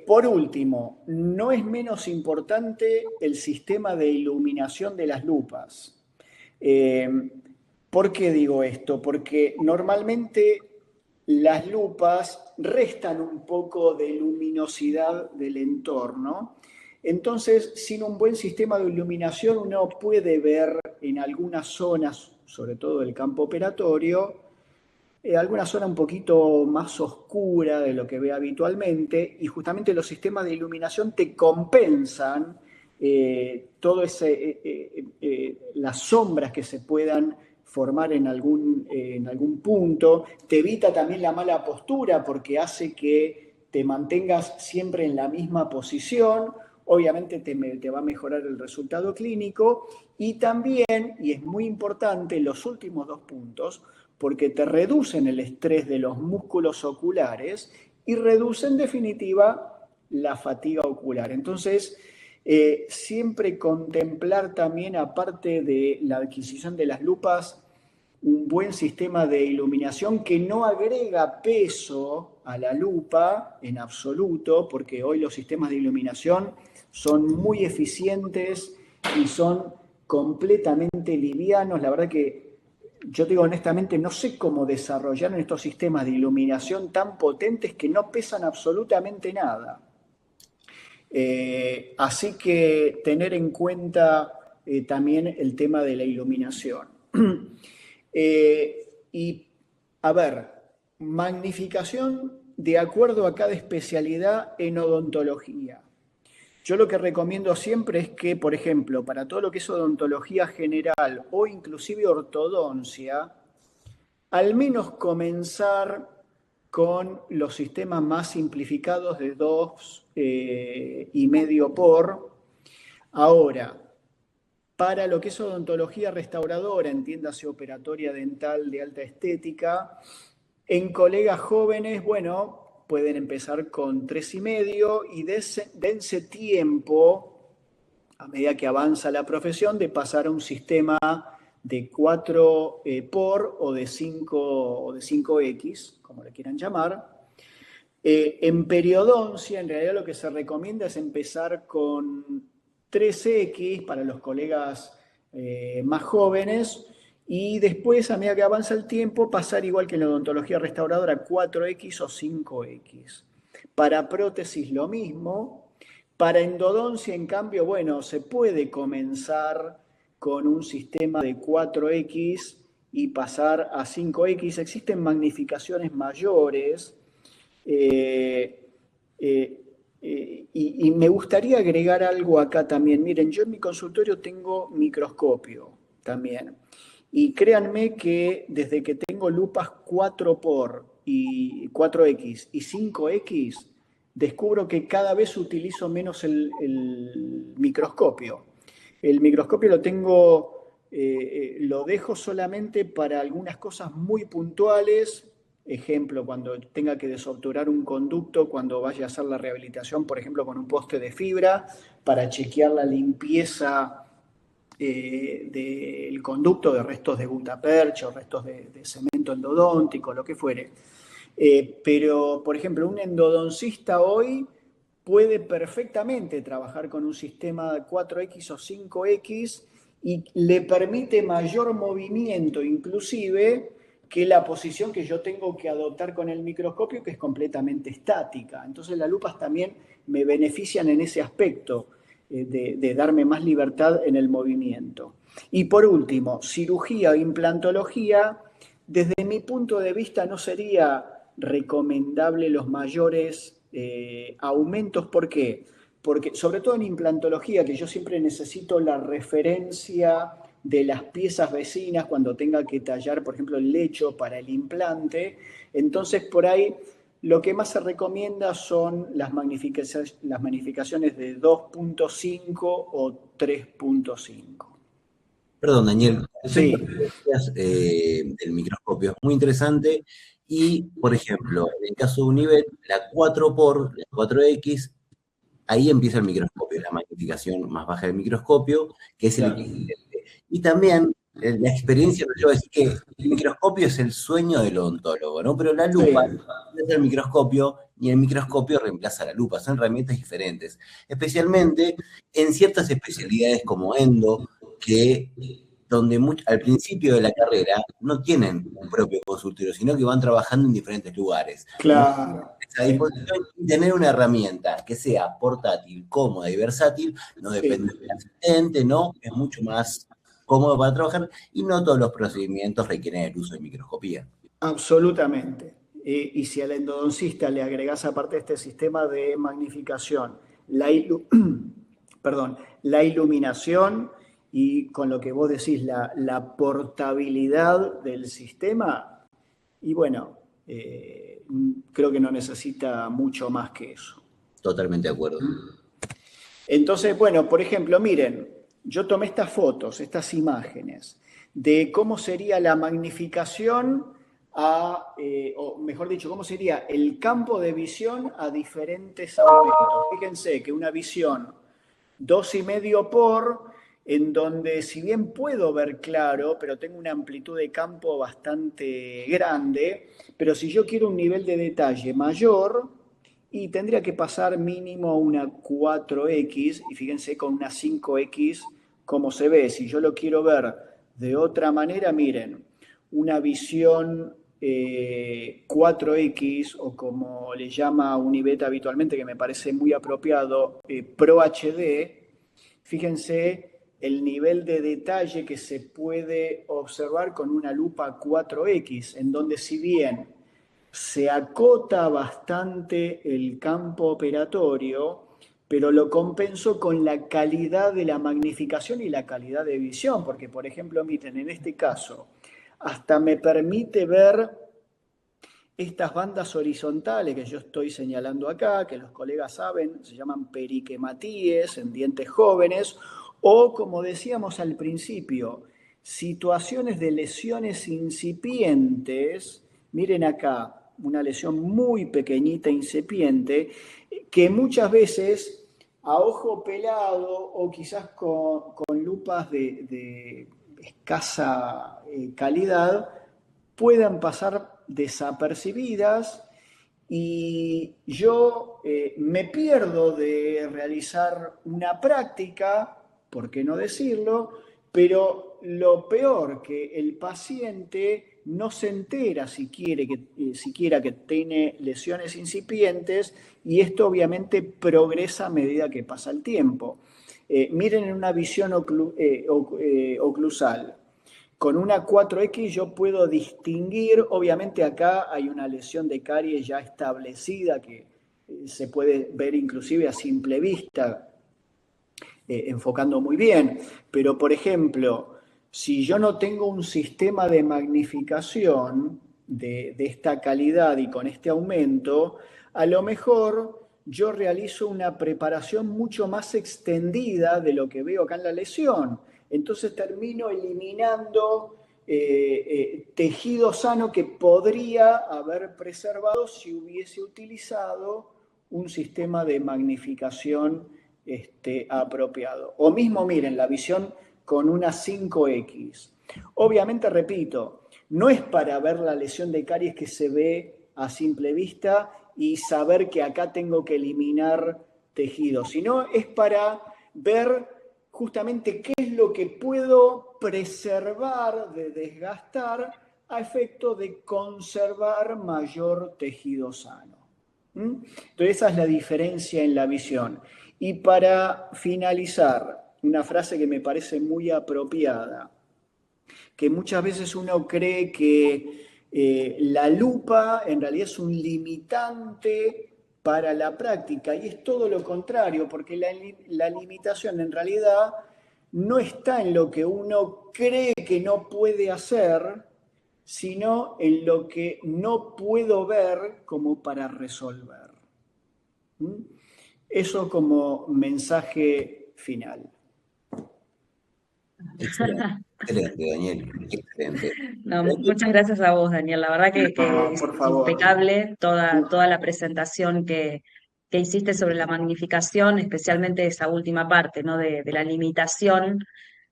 Por último, no es menos importante el sistema de iluminación de las lupas. ¿Por qué digo esto? Porque normalmente las lupas restan un poco de luminosidad del entorno. Entonces, sin un buen sistema de iluminación, uno puede ver en algunas zonas, sobre todo del campo operatorio, alguna zona un poquito más oscura de lo que ve habitualmente, y justamente los sistemas de iluminación te compensan todo las sombras que se puedan formar en algún punto, te evita también la mala postura porque hace que te mantengas siempre en la misma posición, obviamente te va a mejorar el resultado clínico, y también, y es muy importante, los últimos dos puntos, porque te reducen el estrés de los músculos oculares y reducen en definitiva la fatiga ocular. Entonces, siempre contemplar también, aparte de la adquisición de las lupas, un buen sistema de iluminación que no agrega peso a la lupa en absoluto, porque hoy los sistemas de iluminación son muy eficientes y son completamente livianos. La verdad que yo digo honestamente, no sé cómo desarrollaron estos sistemas de iluminación tan potentes que no pesan absolutamente nada. Así que tener en cuenta también el tema de la iluminación. Y, a ver, magnificación de acuerdo a cada especialidad en odontología. Yo lo que recomiendo siempre es que, por ejemplo, para todo lo que es odontología general o inclusive ortodoncia, al menos comenzar con los sistemas más simplificados de 2,5 por. Ahora, para lo que es odontología restauradora, entiéndase operatoria dental de alta estética, en colegas jóvenes, bueno, pueden empezar con 3,5 y dense tiempo, a medida que avanza la profesión, de pasar a un sistema de 4 por o de 5X, como le quieran llamar. En periodoncia, en realidad lo que se recomienda es empezar con 3X para los colegas más jóvenes, y después, a medida que avanza el tiempo, pasar igual que en la odontología restauradora, 4X o 5X. Para prótesis lo mismo, Para endodoncia, en cambio, bueno, se puede comenzar con un sistema de 4X y pasar a 5X. Existen magnificaciones mayores. Y me gustaría agregar algo acá también. Miren, yo en mi consultorio tengo microscopio también. Y créanme que desde que tengo lupas 4x y 5X, descubro que cada vez utilizo menos el microscopio. El microscopio lo tengo, lo dejo solamente para algunas cosas muy puntuales. Ejemplo, cuando tenga que desobturar un conducto, cuando vaya a hacer la rehabilitación, por ejemplo, con un poste de fibra, para chequear la limpieza del conducto de restos de gutapercha o restos de cemento endodóntico, lo que fuere. Pero, por ejemplo, un endodoncista hoy puede perfectamente trabajar con un sistema 4X o 5X y le permite mayor movimiento, inclusive, que la posición que yo tengo que adoptar con el microscopio, que es completamente estática. Entonces las lupas también me benefician en ese aspecto, de darme más libertad en el movimiento. Y por último, cirugía o implantología, desde mi punto de vista no sería recomendable los mayores aumentos. ¿Por qué? Porque sobre todo en implantología, que yo siempre necesito la referencia de las piezas vecinas cuando tenga que tallar, por ejemplo, el lecho para el implante, entonces por ahí lo que más se recomienda son las magnificaciones de 2.5 o 3.5. Perdón, Daniel, Sí, el microscopio es muy interesante y, por ejemplo, en el caso de Univet, la 4x, ahí empieza el microscopio, la magnificación más baja del microscopio, que es el claro. equivalente. Y también la experiencia me lleva a decir que el microscopio es el sueño del odontólogo, ¿no? Pero la lupa Sí, no es el microscopio, ni el microscopio reemplaza la lupa, son herramientas diferentes, especialmente en ciertas especialidades como endo, que donde al principio de la carrera no tienen un propio consultorio, sino que van trabajando en diferentes lugares. claro. A Sí, disposición y tener una herramienta que sea portátil, cómoda y versátil, no sí, depende del asistente, ¿no? Es mucho más cómodo para trabajar y no todos los procedimientos requieren el uso de microscopía. absolutamente. Y si al endodoncista le agregás aparte de este sistema de magnificación, perdón, la iluminación y con lo que vos decís, la portabilidad del sistema, y bueno, creo que no necesita mucho más que eso. Totalmente de acuerdo. Entonces, bueno, por ejemplo, miren, yo tomé estas fotos, estas imágenes, de cómo sería la magnificación o mejor dicho, cómo sería el campo de visión a diferentes aumentos. Fíjense que una visión 2,5 por, en donde si bien puedo ver claro, pero tengo una amplitud de campo bastante grande, pero si yo quiero un nivel de detalle mayor, y tendría que pasar mínimo una 4X, y fíjense con una 5X cómo se ve. Si yo lo quiero ver de otra manera, miren, una visión 4X, o como le llama Univet habitualmente, que me parece muy apropiado, Pro HD, fíjense el nivel de detalle que se puede observar con una lupa 4X, en donde si bien se acota bastante el campo operatorio, pero lo compenso con la calidad de la magnificación y la calidad de visión, porque por ejemplo, miren, en este caso, hasta me permite ver estas bandas horizontales que yo estoy señalando acá, que los colegas saben, se llaman periquematíes en dientes jóvenes, o como decíamos al principio, situaciones de lesiones incipientes. Miren acá, una lesión muy pequeñita, incipiente, que muchas veces a ojo pelado o quizás con lupas de escasa calidad puedan pasar desapercibidas, y yo me pierdo de realizar una práctica, ¿por qué no decirlo? Pero lo peor, que el paciente no se entera siquiera que tiene lesiones incipientes, y esto obviamente progresa a medida que pasa el tiempo. Miren en una visión oclusal. Con una 4X yo puedo distinguir, obviamente acá hay una lesión de caries ya establecida que se puede ver inclusive a simple vista, enfocando muy bien, pero por ejemplo, si yo no tengo un sistema de magnificación de esta calidad y con este aumento, a lo mejor yo realizo una preparación mucho más extendida de lo que veo acá en la lesión. Entonces termino eliminando tejido sano que podría haber preservado si hubiese utilizado un sistema de magnificación apropiado. O mismo, miren, la visión con una 5X. Obviamente, repito, no es para ver la lesión de caries que se ve a simple vista y saber que acá tengo que eliminar tejido, sino es para ver justamente qué es lo que puedo preservar de desgastar a efecto de conservar mayor tejido sano. Entonces esa es la diferencia en la visión. Y para finalizar, una frase que me parece muy apropiada, que muchas veces uno cree que la lupa en realidad es un limitante para la práctica, y es todo lo contrario, porque la limitación en realidad no está en lo que uno cree que no puede hacer, sino en lo que no puedo ver como para resolver. Eso como mensaje final. Excelente, excelente, Daniel, excelente. No, muchas gracias a vos, Daniel. La verdad que No, es por favor. impecable toda la presentación que hiciste sobre la magnificación, especialmente esa última parte, ¿no? De la limitación,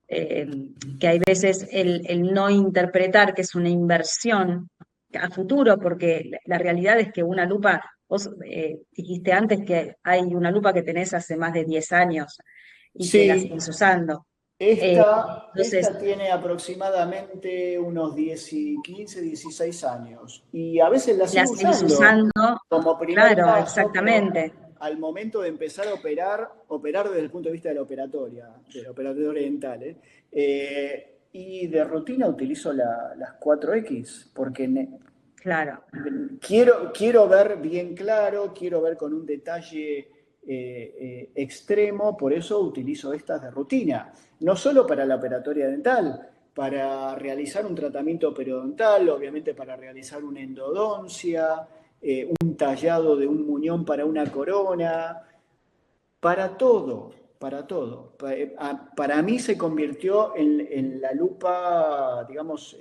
que hay veces el no interpretar que es una inversión a futuro, porque la realidad es que una lupa, vos dijiste antes que hay una lupa que tenés hace más de 10 años y que la Sí, seguís usando. esta Entonces, tiene aproximadamente unos 15, 16 años, y a veces la la sigo seguís usando usando, como primer claro, paso, pero exactamente. al momento de empezar a operar desde el punto de vista de la operatoria dental, y de rutina utilizo las 4X, porque Claro, quiero ver bien claro, quiero ver con un detalle extremo, por eso utilizo estas de rutina. No solo para la operatoria dental, para realizar un tratamiento periodontal, obviamente para realizar una endodoncia, un tallado de un muñón para una corona, para todo, para todo. Para mí se convirtió en la lupa, digamos,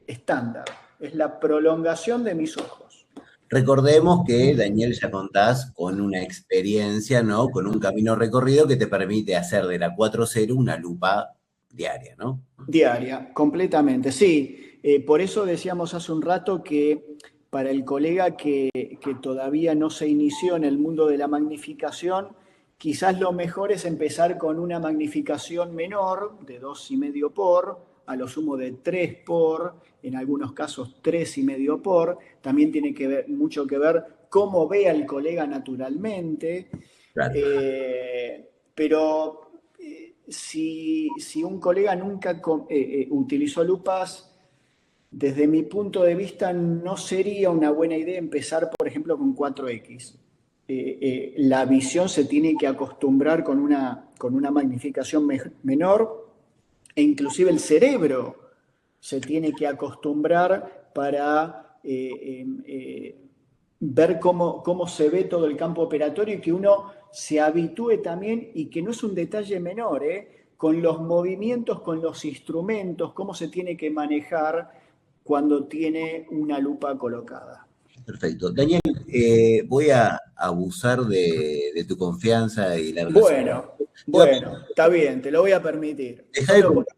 estándar. Es la prolongación de mis ojos. Recordemos que, Daniel, ya contás con una experiencia, ¿no? Con un camino recorrido que te permite hacer de la 4.0 una lupa diaria, ¿no? Diaria, completamente, sí. Por eso decíamos hace un rato que para el colega que todavía no se inició en el mundo de la magnificación, quizás lo mejor es empezar con una magnificación menor, de 2,5 por, a lo sumo de 3 por, en algunos casos 3,5 por. También tiene mucho que ver cómo ve al colega naturalmente. Claro. Pero si un colega nunca utilizó lupas, desde mi punto de vista no sería una buena idea empezar, por ejemplo, con 4X. La visión se tiene que acostumbrar con una magnificación menor, e inclusive el cerebro se tiene que acostumbrar para ver cómo se ve todo el campo operatorio, y que uno se habitúe también, y que no es un detalle menor, con los movimientos, con los instrumentos, cómo se tiene que manejar cuando tiene una lupa colocada. Perfecto. Daniel, voy a abusar de tu confianza y la relación. Bueno, está bien, te lo voy a permitir.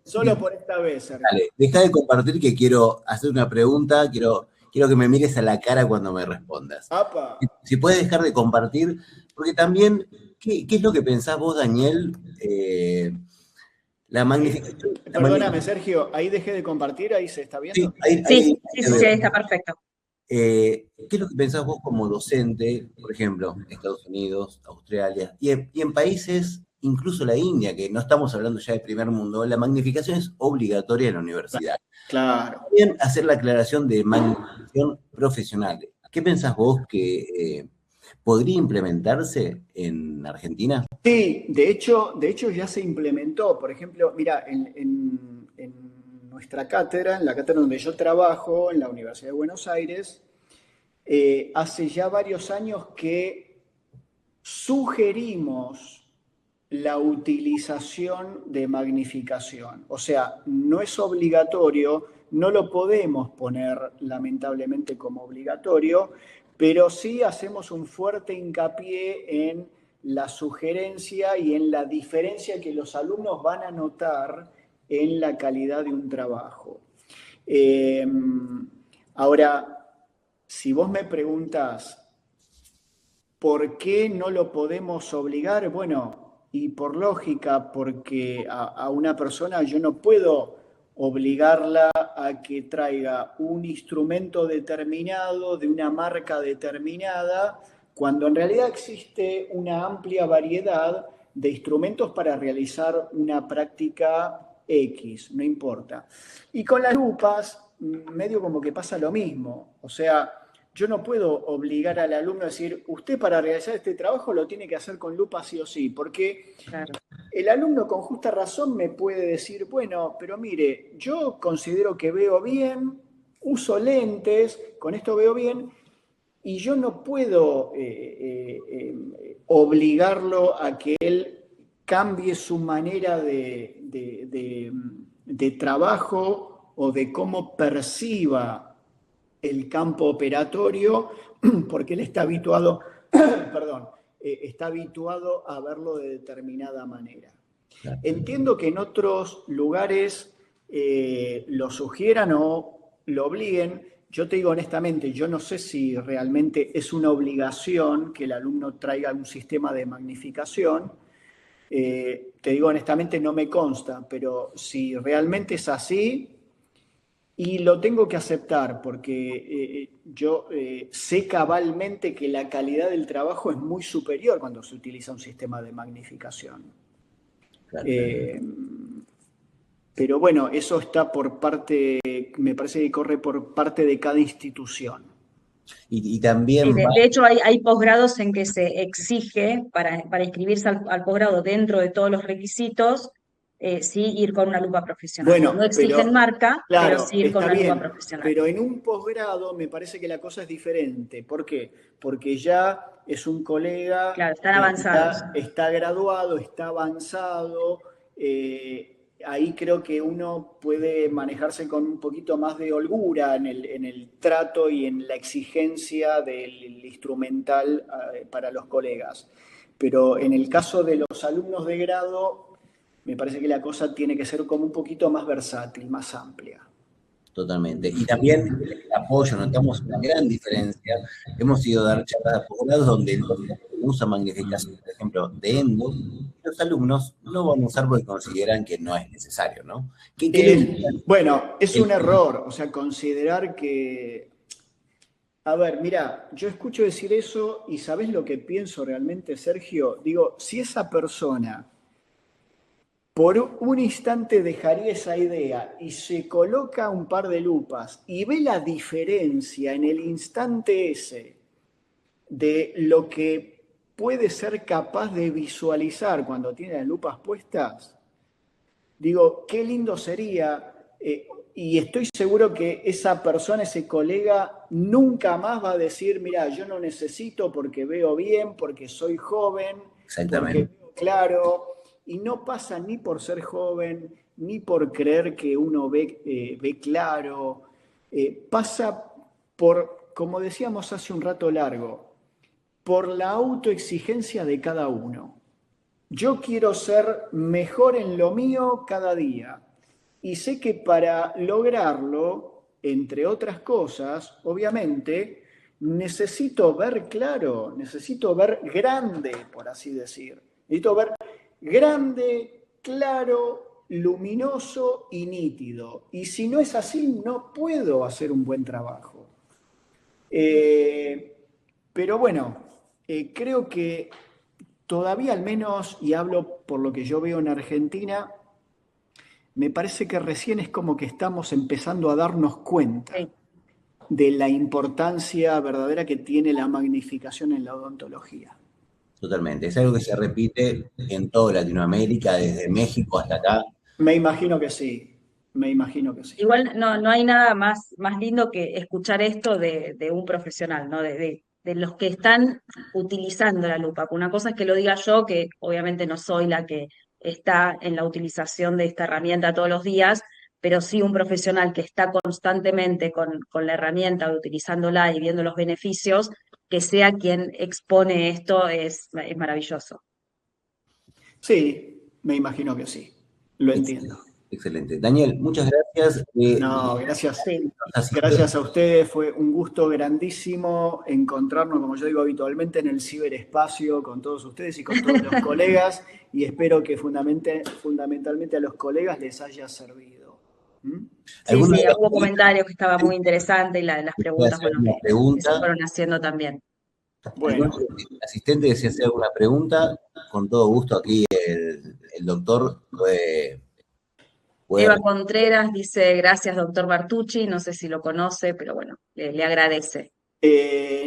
Solo por esta vez, Sergio. Dale, deja de compartir, que quiero hacer una pregunta, quiero que me mires a la cara cuando me respondas. ¡Apa! Si puedes dejar de compartir, porque también, ¿qué es lo que pensás vos, Daniel? La magnificación. Perdóname, Sergio, ahí dejé de compartir, ahí se está viendo. Sí, está perfecto. ¿Qué es lo que pensás vos como docente, por ejemplo, Estados Unidos, Australia, y en países, incluso la India, que no estamos hablando ya de primer mundo, la magnificación es obligatoria en la universidad? Claro. También hacer la aclaración de magnificación profesional. ¿Qué pensás vos que podría implementarse en Argentina? Sí, de hecho ya se implementó. Por ejemplo, mira, en nuestra cátedra, en la cátedra donde yo trabajo, en la Universidad de Buenos Aires, hace ya varios años que sugerimos la utilización de magnificación. O sea, no es obligatorio, no lo podemos poner lamentablemente como obligatorio, pero sí hacemos un fuerte hincapié en la sugerencia y en la diferencia que los alumnos van a notar en la calidad de un trabajo. Ahora, si vos me preguntás, ¿por qué no lo podemos obligar? Bueno, y por lógica, porque a una persona yo no puedo obligarla a que traiga un instrumento determinado de una marca determinada, cuando en realidad existe una amplia variedad de instrumentos para realizar una práctica X, no importa. Y con las lupas, medio como que pasa lo mismo. O sea, yo no puedo obligar al alumno a decir, usted para realizar este trabajo lo tiene que hacer con lupa sí o sí, porque claro, el alumno con justa razón me puede decir, bueno, pero mire, yo considero que veo bien, uso lentes, con esto veo bien, y yo no puedo obligarlo a que él cambie su manera de trabajo o de cómo perciba el campo operatorio, porque él está habituado, perdón, está habituado a verlo de determinada manera. Entiendo que en otros lugares lo sugieran o lo obliguen. Yo te digo honestamente, yo no sé si realmente es una obligación que el alumno traiga un sistema de magnificación. Te digo honestamente, no me consta, pero si realmente es así, y lo tengo que aceptar porque yo sé cabalmente que la calidad del trabajo es muy superior cuando se utiliza un sistema de magnificación. Claro. Pero bueno, eso está por parte, me parece que corre por parte de cada institución. Y también... Sí, de hecho, hay posgrados en que se exige para inscribirse al posgrado dentro de todos los requisitos, sí ir con una lupa profesional. Bueno, no exigen marca, claro, pero sí ir con una lupa profesional. Pero en un posgrado me parece que la cosa es diferente. ¿Por qué? Porque ya es un colega, claro, están avanzados. Está graduado, está avanzado. Ahí creo que uno puede manejarse con un poquito más de holgura en el trato y en la exigencia del instrumental para los colegas. Pero en el caso de los alumnos de grado, me parece que la cosa tiene que ser como un poquito más versátil, más amplia. Totalmente. Y también el apoyo, notamos una gran diferencia. Hemos ido a dar charlas de posgrados donde el docente usa magnificación, por ejemplo, de endo, y los alumnos no van a usar porque consideran que no es necesario, ¿no? Bueno, es un error, o sea, considerar que... A ver, mira, yo escucho decir eso y ¿sabés lo que pienso realmente, Sergio? Digo, si esa persona por un instante dejaría esa idea y se coloca un par de lupas y ve la diferencia en el instante ese de lo que puede ser capaz de visualizar cuando tiene las lupas puestas, digo, qué lindo sería, y estoy seguro que esa persona, ese colega, nunca más va a decir, mira, yo no necesito porque veo bien, porque soy joven, porque veo claro. Y no pasa ni por ser joven, ni por creer que uno ve claro. Pasa por, como decíamos hace un rato largo, por la autoexigencia de cada uno. Yo quiero ser mejor en lo mío cada día. Y sé que para lograrlo, entre otras cosas, obviamente, necesito ver claro, necesito ver grande, por así decir. Necesito ver grande, claro luminoso y nítido. Y si no es así, no puedo hacer un buen trabajo. Pero bueno, creo que todavía al menos, y hablo por lo que yo veo en Argentina, me parece que recién es como que estamos empezando a darnos cuenta de la importancia verdadera que tiene la magnificación en la odontología. Totalmente. Es algo que se repite en toda Latinoamérica, desde México hasta acá. Me imagino que sí, me imagino que sí. Igual no hay nada más lindo que escuchar esto de un profesional, ¿no? De los que están utilizando la lupa. Una cosa es que lo diga yo, que obviamente no soy la que está en la utilización de esta herramienta todos los días, pero sí un profesional que está constantemente con la herramienta, utilizándola y viendo los beneficios, que sea quien expone esto es maravilloso. Sí, me imagino que sí, lo entiendo. Excelente. Daniel, muchas gracias. No, gracias. Sí. Gracias a ustedes, fue un gusto grandísimo encontrarnos, como yo digo habitualmente, en el ciberespacio con todos ustedes y con todos los colegas, y espero que fundamentalmente a los colegas les haya servido. Sí, hubo comentarios que estaba muy interesante y las preguntas, bueno, que se fueron haciendo también. Bueno, asistente, que si hace alguna pregunta, con todo gusto aquí el doctor puede... Eva Contreras dice, gracias doctor Martucci, no sé si lo conoce, pero bueno, le agradece.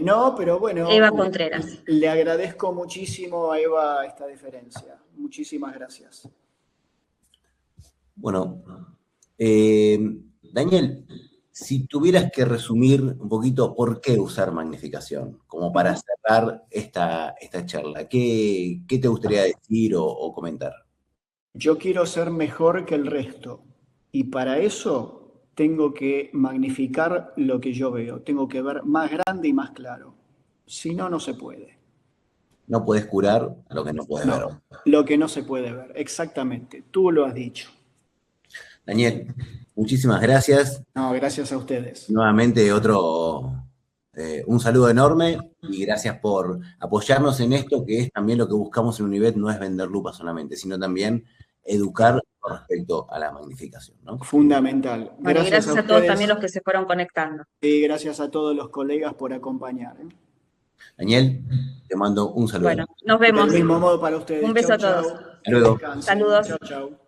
No, pero bueno, Eva Contreras. Le agradezco muchísimo a Eva esta deferencia. Muchísimas gracias. Bueno, Daniel, si tuvieras que resumir un poquito por qué usar magnificación, como para cerrar esta charla, ¿qué te gustaría decir o comentar? Yo quiero ser mejor que el resto y para eso tengo que magnificar lo que yo veo, tengo que ver más grande y más claro. Si no, no se puede. No puedes curar lo que no puedes ver. Lo que no se puede ver, exactamente. Tú lo has dicho. Daniel, muchísimas gracias. No, gracias a ustedes. Nuevamente un saludo enorme y gracias por apoyarnos en esto, que es también lo que buscamos en Univet, no es vender lupas solamente, sino también educar con respecto a la magnificación, ¿no? Fundamental. Gracias a todos también los que se fueron conectando. Y gracias a todos los colegas por acompañar. Daniel, te mando un saludo. Bueno, nos vemos. Del mismo modo para ustedes. Un beso a todos. Hasta luego. Saludos. Chau, chau.